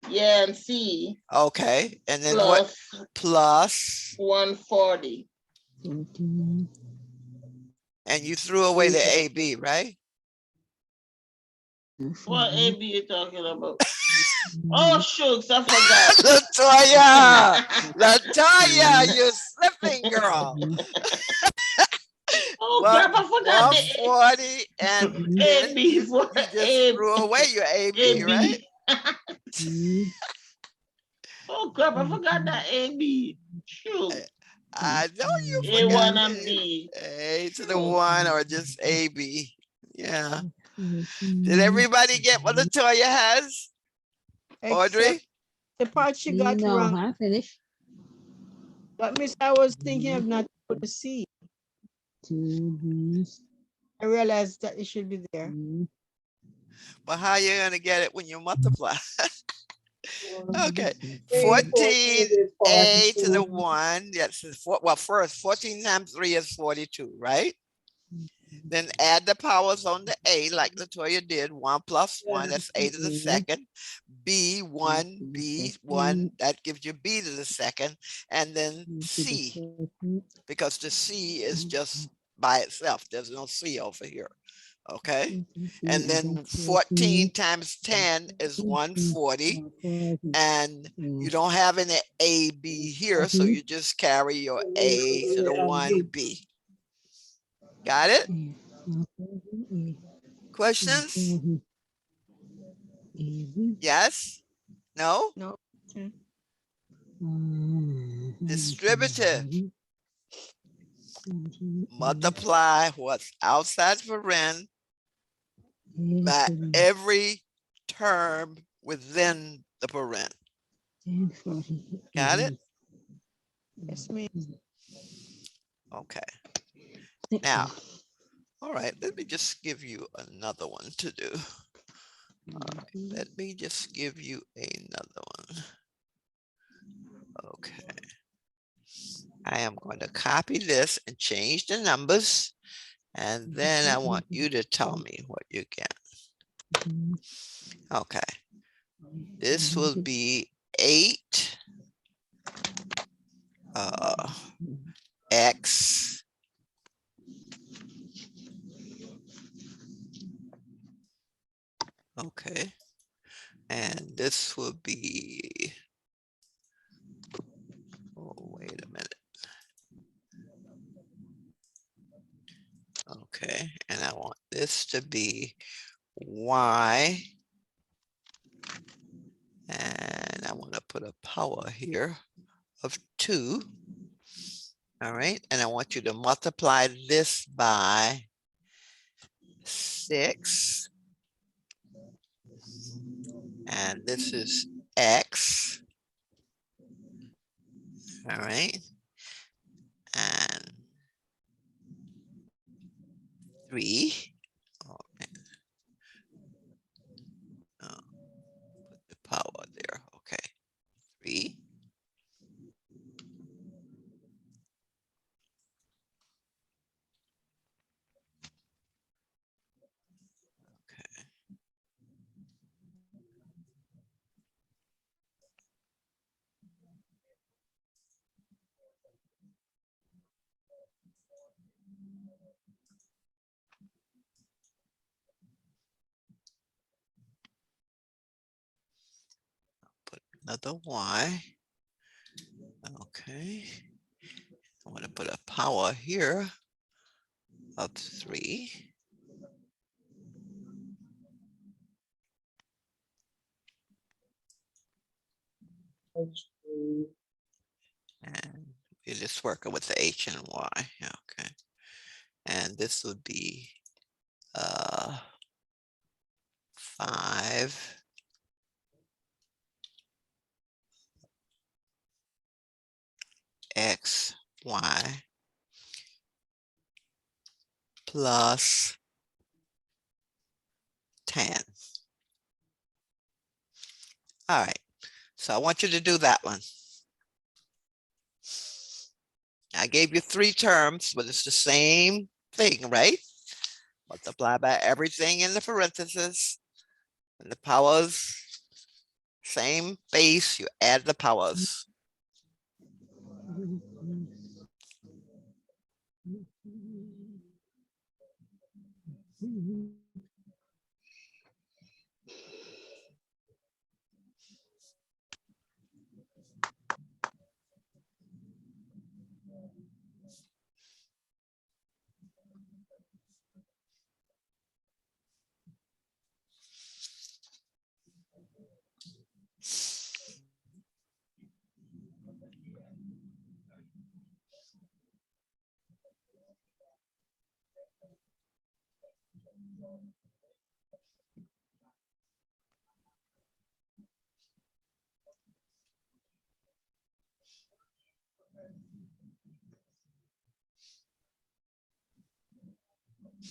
S4: Yeah, and C
S2: Okay, and then
S4: plus
S2: what? Plus,
S4: 140.
S2: and you threw away the AB, right?
S4: What AB you talking about? Oh, shucks, I forgot.
S2: Latoya, you're slipping, girl.
S4: Oh, crap, I forgot the
S2: 140, and then
S4: AB
S2: you
S4: for
S2: just
S4: AB.
S2: threw away your AB, right?
S4: Oh, crap, I forgot that AB. Shoot.
S2: I know you
S4: A1
S2: forgot
S4: and
S2: it.
S4: B.
S2: A to the 1 or just AB. Yeah. Did everybody get what Latoya has? Audrey?
S3: Except the part she got
S5: No,
S3: wrong.
S5: I finished.
S3: But miss, I was thinking of not put the C.
S5: 2B.
S3: I realized that it should be there.
S2: But how you gonna get it when you multiply? Okay,
S1: 3, 14
S2: 14
S1: is
S2: a to the
S1: 42.
S2: 1, yes, well, first 14 times 3 is 42, right? Then add the powers on the a like Latoya did. 1 plus 1,
S1: Yeah.
S2: that's a to the second. B1, B1, that gives you b to the second. And then c, because the c is just by itself. There's no c over here. Okay. And then 14 times 10 is 140. And you don't have any a, b here, so you just carry your a to the 1b. Got it? Questions? Yes? No?
S3: No. Okay.
S2: Distributive. Multiply what's outside paren by every term within the paren. Got it?
S3: Yes, me.
S2: Okay. Now, all right, let me just give you another one to do. Let me just give you another one. Okay. I am going to copy this and change the numbers. And then I want you to tell me what you get. Okay. This will be 8 x okay, and this will be, oh, wait a minute. Okay, and I want this to be y, and I want to put a power here of 2. All right, and I want you to multiply this by 6. And this is x. All right. And 3. Oh, man. Oh, put the power there. Okay. 3. Okay. Put another y. Okay. I want to put a power here of 3. And you're just working with the h and y. Okay. And this would be 5 x y plus 10. All right. So I want you to do that one. I gave you 3 terms, but it's the same thing, right? Multiply by everything in the parentheses. And the powers, same base, you add the powers.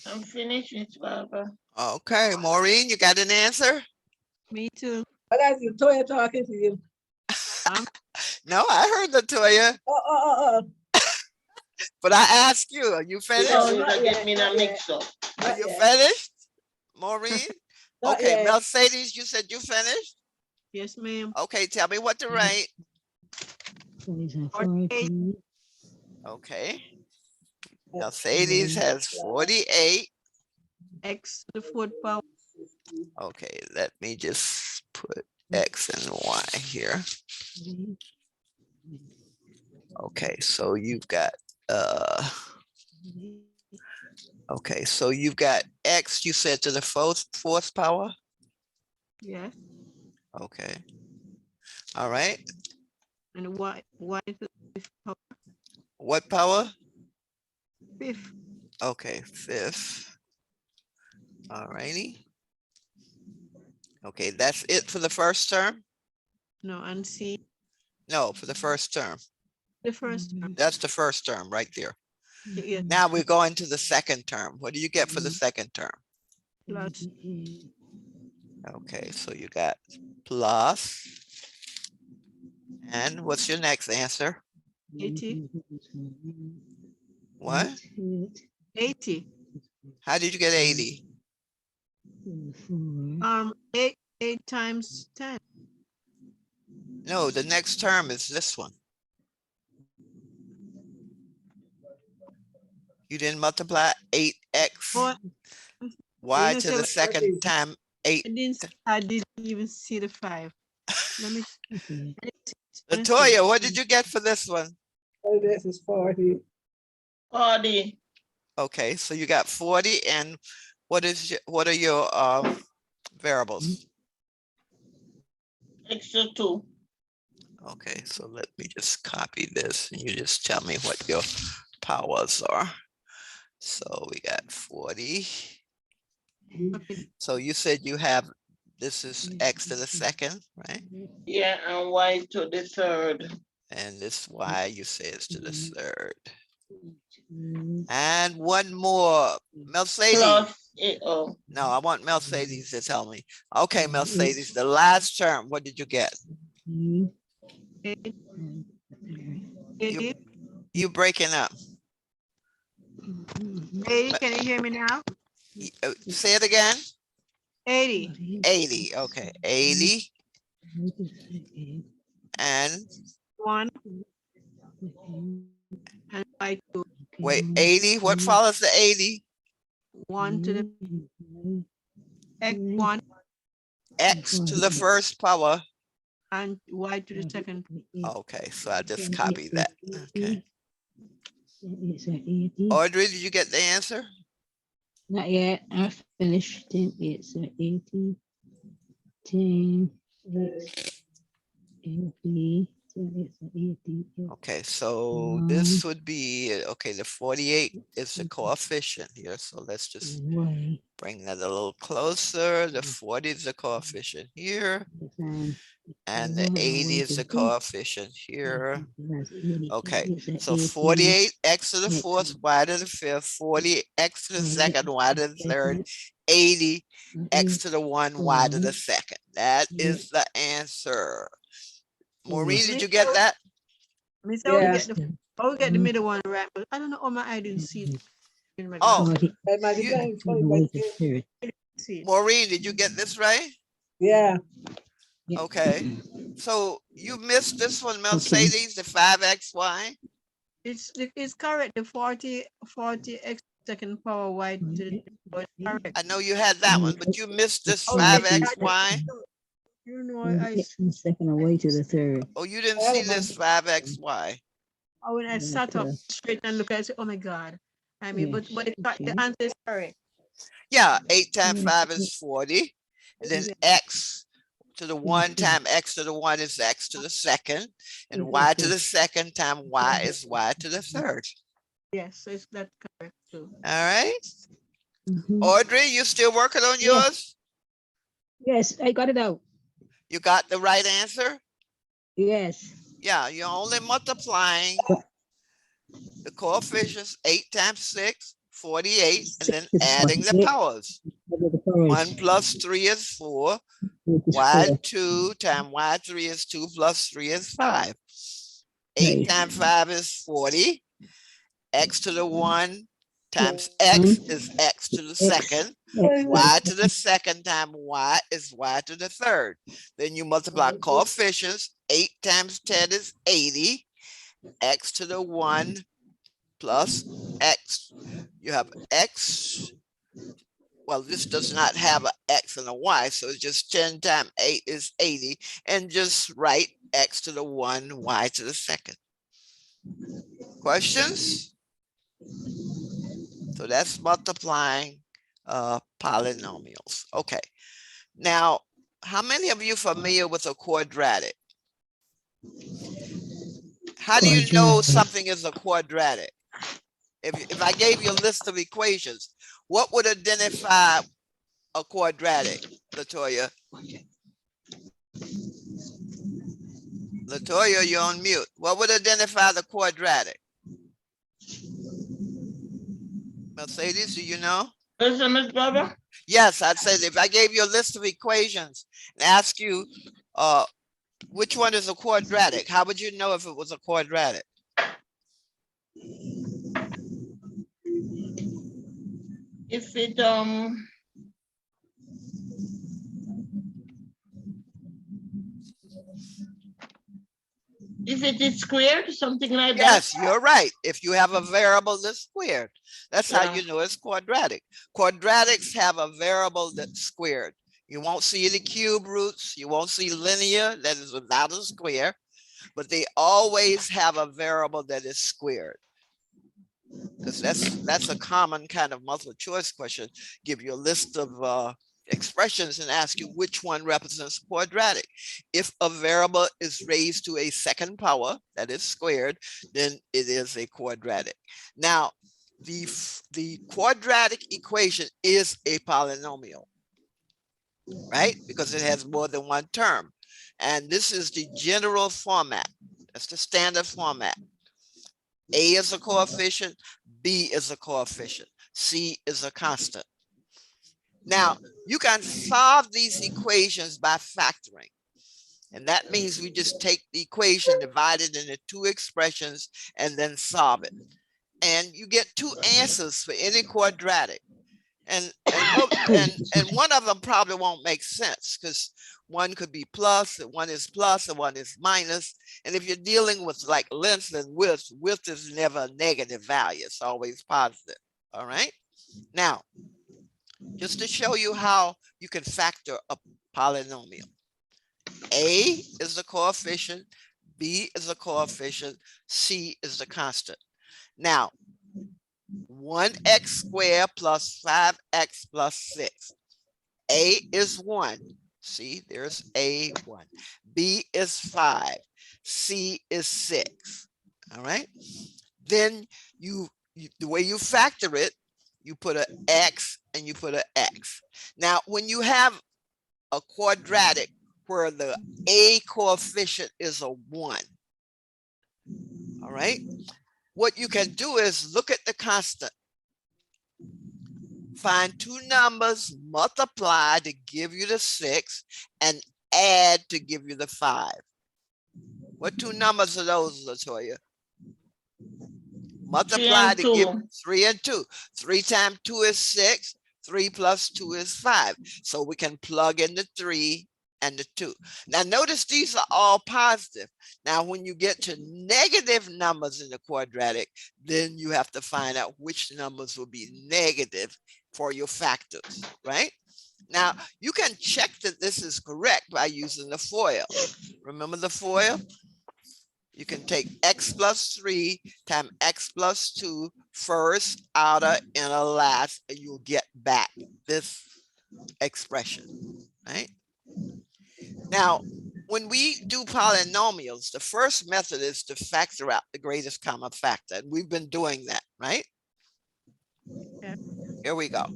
S4: I'm finished, Miss Barbara.
S2: Okay, Maureen, you got an answer?
S3: Me too.
S1: But that's the Toya talking to you.
S2: No, I heard the Toya,
S1: Oh.
S2: but I asked you, are you finished?
S1: No,
S4: Oh, you
S1: not
S4: not
S1: yet,
S4: get me in
S1: not
S4: a
S1: yet.
S4: mix up.
S2: Are
S1: Not
S2: you
S1: yet.
S2: finished, Maureen?
S1: Not
S2: Okay,
S1: yet.
S2: Mercedes, you said you finished?
S3: Yes, ma'am.
S2: Okay, tell me what to write.
S3: 48.
S2: Okay, Mercedes has 48.
S3: X to the fourth power.
S2: Okay, let me just put X and Y here. Okay, so you've got, okay, so you've got X, you said to the fourth power?
S3: Yes.
S2: Okay. All right,
S3: And Y to the fifth power.
S2: what power?
S3: Fifth.
S2: Okay, fifth. All righty. Okay, that's it for the first term?
S3: No, and C.
S2: No, for the first term.
S3: The first term.
S2: That's the first term right there.
S3: Yes.
S2: Now we're going to the second term. What do you get for the second term?
S3: Plus
S2: Okay, so you got plus. And what's your next answer?
S3: 80.
S2: What?
S3: 80.
S2: How did you get 80?
S3: 8 times 10.
S2: No, the next term is this one. You didn't multiply 8x
S3: Boy,
S2: y
S3: know,
S2: to
S3: say
S2: the
S3: what-
S2: second time 8.
S3: I didn't even see the 5. Let me.
S2: Latoya, what did you get for this one?
S1: Oh, this is 40.
S4: 40,
S2: Okay, so you got 40 and what are your variables?
S4: extra 2.
S2: Okay, so let me just copy this and you just tell me what your powers are. So we got 40. So you said you have, this is X to the second, right?
S4: Yeah, and Y to the third.
S2: And this Y you say is to the third. And one more, Mercedes.
S4: Plus, oh,
S2: No, I want Mercedes to tell me. Okay, Mercedes, the last term, what did you get?
S3: 80.
S2: You breaking up.
S3: 80. Can you hear me now?
S2: Say it again.
S3: 80.
S2: 80, okay, 80 and
S3: 1 and Y2.
S2: wait, 80, what follows the 80?
S3: 1 to the X1
S2: X to the first power.
S3: and Y to the second.
S2: Okay, so I just copy that. Okay. Audrey, did you get the answer?
S5: Not yet. I finished 10, it's 80. 10, it's 80. 10, it's 80.
S2: Okay, so this would be, okay, the 48 is the coefficient here. So let's just
S5: Y,
S2: bring that a little closer. The 40 is the coefficient here, and the 80 is the coefficient here. Okay, so 48 x to the fourth, y to the fifth, 40 x to the second, y to the third, 80 x to the one, y to the second. That is the answer. Maureen, did you get that?
S3: Miss,
S1: Yeah.
S3: we get the middle one right, but I don't know. Oh my, I didn't see it. in my
S2: Oh,
S3: glasses.
S1: That might be
S2: You-
S1: going for you, but
S3: See it.
S2: Maureen, did you get this right?
S1: yeah.
S2: Okay, so you missed this one, Mercedes, the 5xy.
S3: It's correct. The 40 x second power y to the is correct.
S2: I know you had that one, but you missed this
S3: Oh, yeah,
S2: 5xy.
S3: You know,
S5: Second away to the third.
S2: Oh, you didn't see this 5xy.
S3: when I sat up straight and looked, I said, "Oh my God!" I mean, but the answer is correct.
S2: Yeah, 8 times 5 is 40. And then x to the 1 times x to the 1 is x to the second. And y to the second times y is y to the third.
S3: Yes, so it's that correct too.
S2: All right.
S5: Mhm.
S2: Audrey, you still working on
S5: Yeah.
S2: yours?
S5: Yes, I got it out.
S2: You got the right answer?
S5: Yes.
S2: Yeah, you're only multiplying the coefficients 8 times 6, 48, and then
S5: 6 is
S2: adding the
S5: 48.
S2: powers.
S5: Double the powers.
S2: 1 plus 3 is 4.
S5: 8 is 4.
S2: Y2 times Y3 is 2 plus 3 is 5. 8
S5: Right.
S2: times 5 is 40. X to the 1 times X is X to the second. Y to the second times Y is Y to the third. Then you multiply coefficients. 8 times 10 is 80. X to the 1 plus X. You have X. Well, this does not have an X and a Y, so it's just 10 times 8 is 80. And just write X to the 1, Y to the second. Questions? So that's multiplying polynomials. Okay. Now, how many of you familiar with a quadratic? How do you know something is a quadratic? If I gave you a list of equations, what would identify a quadratic, Latoya? Latoya, you're on mute. What would identify the quadratic? Mercedes, do you know?
S4: Listen, Miss Barbara,
S2: Yes, I'd say that if I gave you a list of equations and ask you which one is a quadratic, how would you know if it was a quadratic?
S4: if it is squared, something like that.
S2: Yes, you're right. If you have a variable that's squared, that's how
S4: Yeah.
S2: you know it's quadratic. Quadratics have a variable that's squared. You won't see any cube roots. You won't see linear, that is without a square, but they always have a variable that is squared. Because that's a common kind of multiple choice question. Give you a list of expressions and ask you which one represents a quadratic. If a variable is raised to a second power, that is squared, then it is a quadratic. Now, the quadratic equation is a polynomial, right? Because it has more than one term. And this is the general format. That's the standard format. A is a coefficient, B is a coefficient, C is a constant. Now, you can solve these equations by factoring. And that means we just take the equation, divide it into two expressions, and then solve it. And you get two answers for any quadratic. And one of them probably won't make sense because one could be plus, and one is plus, and one is minus. And if you're dealing with like length and width, width is never a negative value. It's always positive. All right. Now, just to show you how you can factor a polynomial. A is the coefficient, B is a coefficient, C is the constant. Now, 1x squared plus 5x plus 6. A is 1. See, there's A, 1. B is 5. C is 6. All right. Then the way you factor it, you put an X and you put an X. Now, when you have a quadratic where the A coefficient is a 1, all right, what you can do is look at the constant. Find two numbers, multiply to give you the 6, and add to give you the 5. What two numbers are those, Latoya? Multiply to give 3 and 2. 3 times 2 is 6. 3 plus 2 is 5. So we can plug in the 3 and the 2. Now notice these are all positive. Now when you get to negative numbers in the quadratic, then you have to find out which numbers will be negative for your factors, right? Now you can check that this is correct by using the FOIL. Remember the FOIL? You can take x plus 3 times x plus 2, first, outer, inner, last, and you'll get back this expression, right? Now, when we do polynomials, the first method is to factor out the greatest common factor. And we've been doing that, right?
S3: Yeah.
S2: Here we go.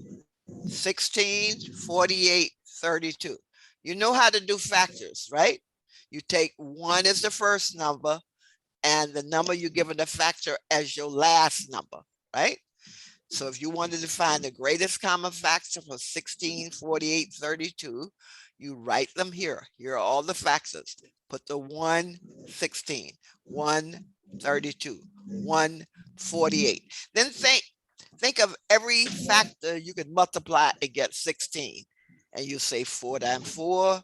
S2: 16, 48, 32. You know how to do factors, right? You take 1 as the first number and the number you give it a factor as your last number, right? So if you wanted to find the greatest common factor for 16, 48, 32, you write them here. Here are all the factors. Put the 1, 16, 1, 32, 1, 48. Then think of every factor you could multiply and get 16. And you say 4 times 4,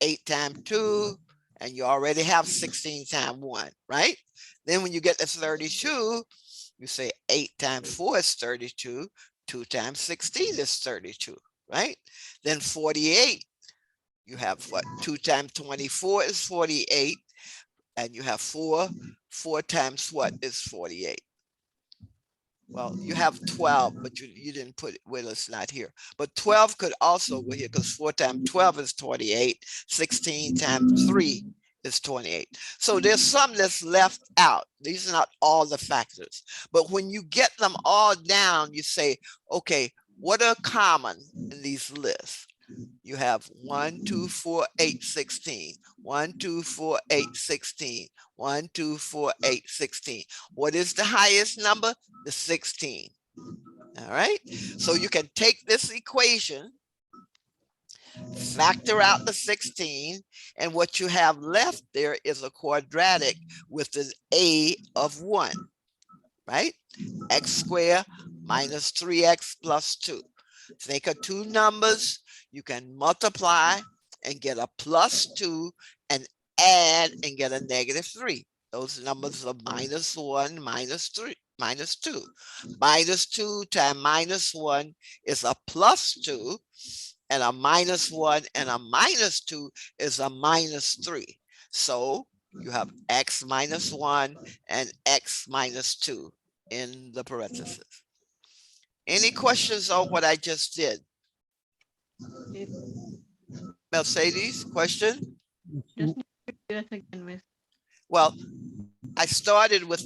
S2: 8 times 2, and you already have 16 times 1, right? Then when you get to 32, you say 8 times 4 is 32, 2 times 16 is 32, right? Then 48, you have what? 2 times 24 is 48, and you have 4. 4 times what is 48? Well, you have 12, but you didn't put it, well, it's not here. But 12 could also go here because 4 times 12 is 28. 16 times 3 is 28. So there's some that's left out. These are not all the factors. But when you get them all down, you say, okay, what are common in these lists? You have 1, 2, 4, 8, 16. 1, 2, 4, 8, 16. 1, 2, 4, 8, 16. What is the highest number? The 16. All right. So you can take this equation, factor out the 16, and what you have left there is a quadratic with an a of 1, right? X squared minus 3x plus 2. Think of two numbers. You can multiply and get a plus 2 and add and get a negative 3. Those numbers are minus 1, minus 3, minus 2. Minus 2 times minus 1 is a plus 2, and a minus 1 and a minus 2 is a minus 3. So you have x minus 1 and x minus 2 in the parentheses. Any questions on what I just did? Mercedes, question?
S3: Just do that again, Miss.
S2: Well, I started with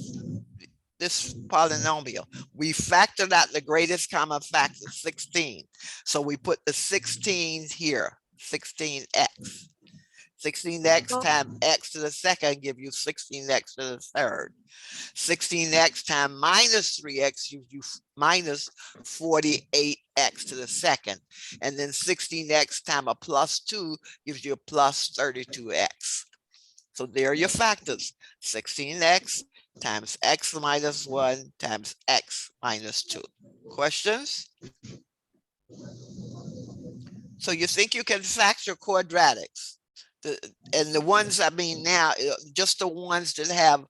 S2: this polynomial. We factored out the greatest common factor, 16. So we put the 16 here, 16x. 16x times x to the second give you 16x to the third. 16x times minus 3x gives you minus 48x to the second. And then 16x times a plus 2 gives you a plus 32x. So there are your factors. 16x times x minus 1 times x minus 2. Questions? So you think you can factor quadratics? And the ones I mean now, just the ones that have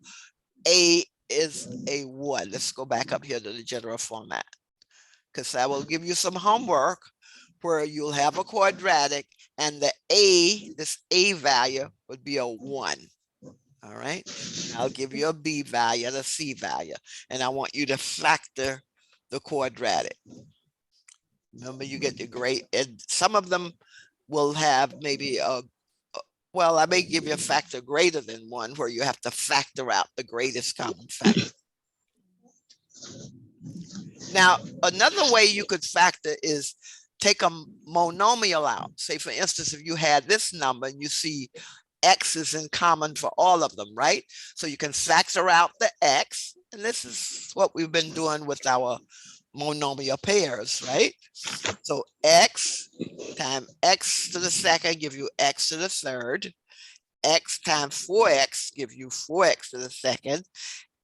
S2: a is a 1. Let's go back up here to the general format, because I will give you some homework where you'll have a quadratic and the a, this a value would be a 1. All right. I'll give you a b value and a c value, and I want you to factor the quadratic. Remember, you get the grade, and some of them will have maybe a, well, I may give you a factor greater than 1 where you have to factor out the greatest common factor. Now, another way you could factor is take a monomial out. Say, for instance, if you had this number and you see x is in common for all of them, right? So you can factor out the x, and this is what we've been doing with our monomial pairs, right? So x times x to the second give you x to the third. X times 4x give you 4x to the second.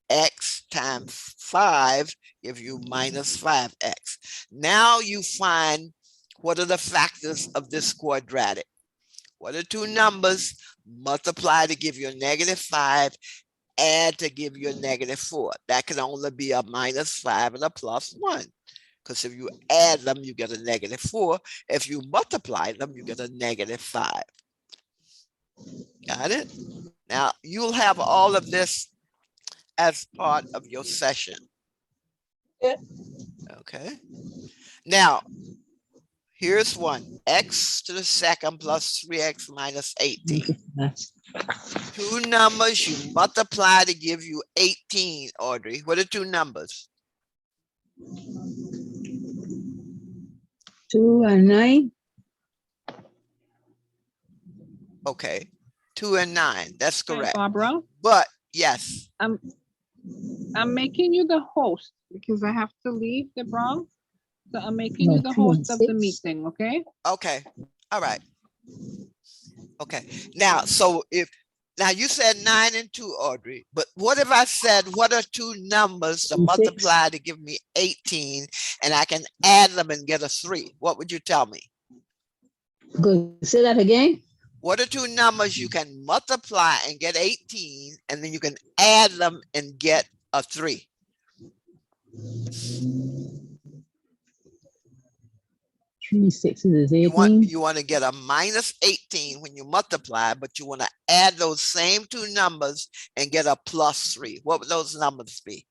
S2: X times 5 give you minus 5x. Now you find what are the factors of this quadratic. What are two numbers? Multiply to give you a negative 5, add to give you a negative 4. That can only be a minus 5 and a plus 1. Because if you add them, you get a negative 4. If you multiply them, you get a negative 5. Got it? Now, you'll have all of this as part of your session.
S1: Yeah.
S2: Okay. Now, here's one. X to the second plus 3x minus 18. Two numbers you multiply to give you 18, Audrey. What are two numbers?
S5: 2 and 9.
S2: Okay. 2 and 9. That's
S5: Hi,
S2: correct.
S5: Barbara.
S2: But yes.
S6: I'm making you the host because I have to leave the Bronx. So I'm making
S5: No,
S6: you the
S5: 3 and
S6: host of the
S5: 6.
S6: meeting, okay?
S2: Okay, all right. Okay, now, so now you said 9 and 2, Audrey, but what if I said, what are two numbers to
S5: And 6.
S2: multiply to give me 18 and I can add them and get a 3? What would you tell me?
S5: Good. Say that again.
S2: What are two numbers you can multiply and get 18 and then you can add them and get a 3?
S5: 3 and 6 is
S2: You want
S5: 18.
S2: to get a minus 18 when you multiply, but you want to add those same two numbers and get a plus 3. What would those numbers be?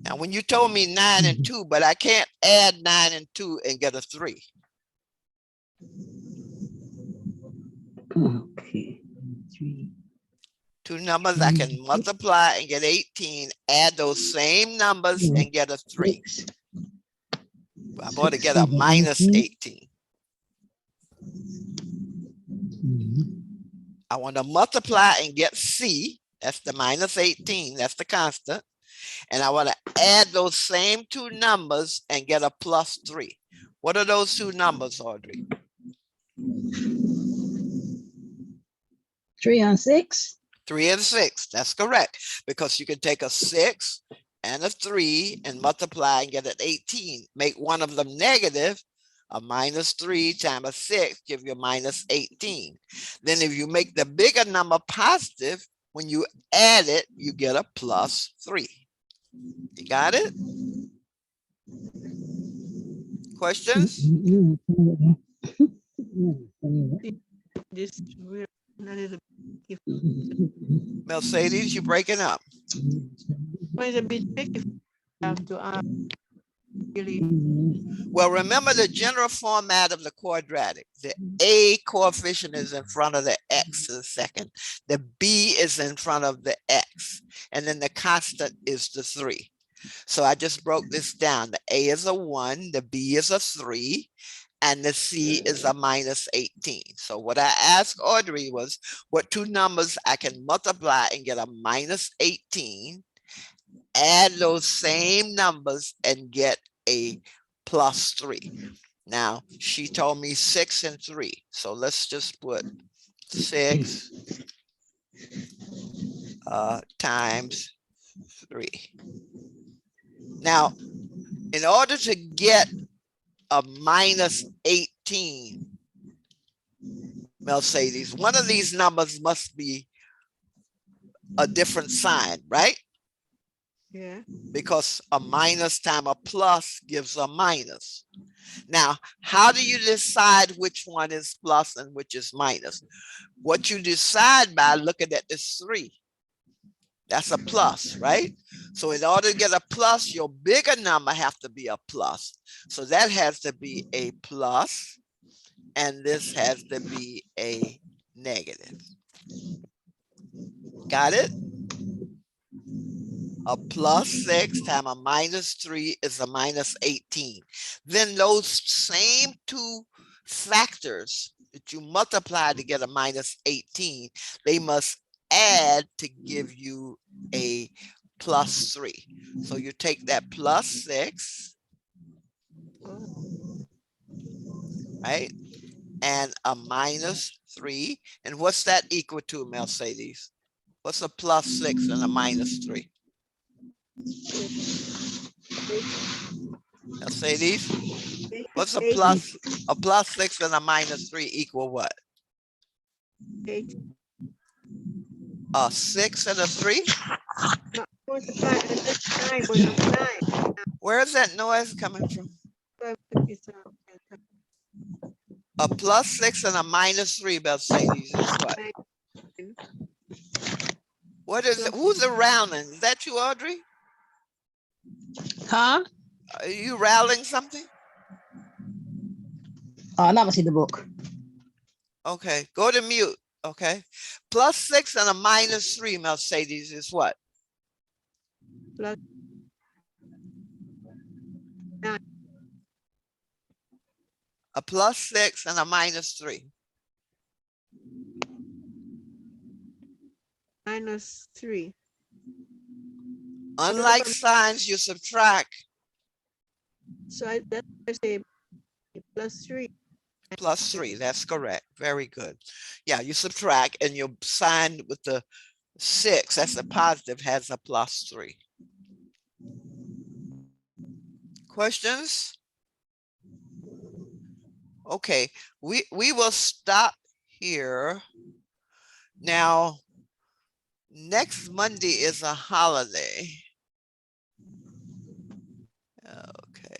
S2: Now, when you told me 9 and 2, but I can't add 9 and 2 and get a 3.
S5: Okay. 3.
S2: Two numbers I can multiply and get 18, add those same numbers and get a 3.
S5: 6.
S2: I'm going to
S5: 6,
S2: get a
S5: 7,
S2: minus 18.
S5: Mhm.
S2: I want to multiply and get C. That's the minus 18. That's the constant. And I want to add those same two numbers and get a plus 3. What are those two numbers, Audrey?
S5: 3 and 6.
S2: 3 and 6. That's correct. Because you can take a 6 and a 3 and multiply and get an 18. Make one of them negative. A minus 3 times a 6 give you a minus 18. Then if you make the bigger number positive, when you add it, you get a plus 3. You got it? Questions?
S3: This we're a little bit,
S2: Mercedes, you're breaking up.
S3: it's a bit tricky to really.
S2: Well, remember the general format of the quadratic. The A coefficient is in front of the X to the second. The B is in front of the X. And then the constant is the 3. So I just broke this down. The A is a 1, the B is a 3, and the C is a minus 18. So what I asked Audrey was what two numbers I can multiply and get a minus 18, add those same numbers and get a plus 3. Now, she told me 6 and 3. So let's just put 6 times 3. Now, in order to get a minus 18, Mercedes, one of these numbers must be a different sign, right?
S3: Yeah.
S2: Because a minus times a plus gives a minus. Now, how do you decide which one is plus and which is minus? What you decide by looking at this 3. That's a plus, right? So in order to get a plus, your bigger number have to be a plus. So that has to be a plus, and this has to be a negative. Got it? A plus 6 times a minus 3 is a minus 18. Then those same two factors that you multiply to get a minus 18, they must add to give you a plus 3. So you take that plus 6, right? And a minus 3. And what's that equal to, Mercedes? What's a plus 6 and a minus 3? Mercedes, what's a plus 6 and a minus 3 equal what?
S3: 8.
S2: A 6 and a 3?
S3: Multiply and that's 9, but it's 9.
S2: Where is that noise coming from?
S3: It's
S2: A plus 6 and a minus 3, Mercedes, is what? What is it? Who's the rounding? Is that you, Audrey?
S5: Huh?
S2: Are you rallying something?
S5: I never see the book.
S2: Okay, go to mute. Okay. Plus 6 and a minus 3, Mercedes, is what?
S3: plus 9.
S2: A plus 6 and a minus 3.
S3: Minus 3.
S2: Unlike signs, you subtract
S3: So that's why I say +3.
S2: +3. That's correct. Very good. Yeah, you subtract and your sign with the 6, that's a positive, has a +3. Questions? Okay, we will stop here. Now, next Monday is a holiday. Okay.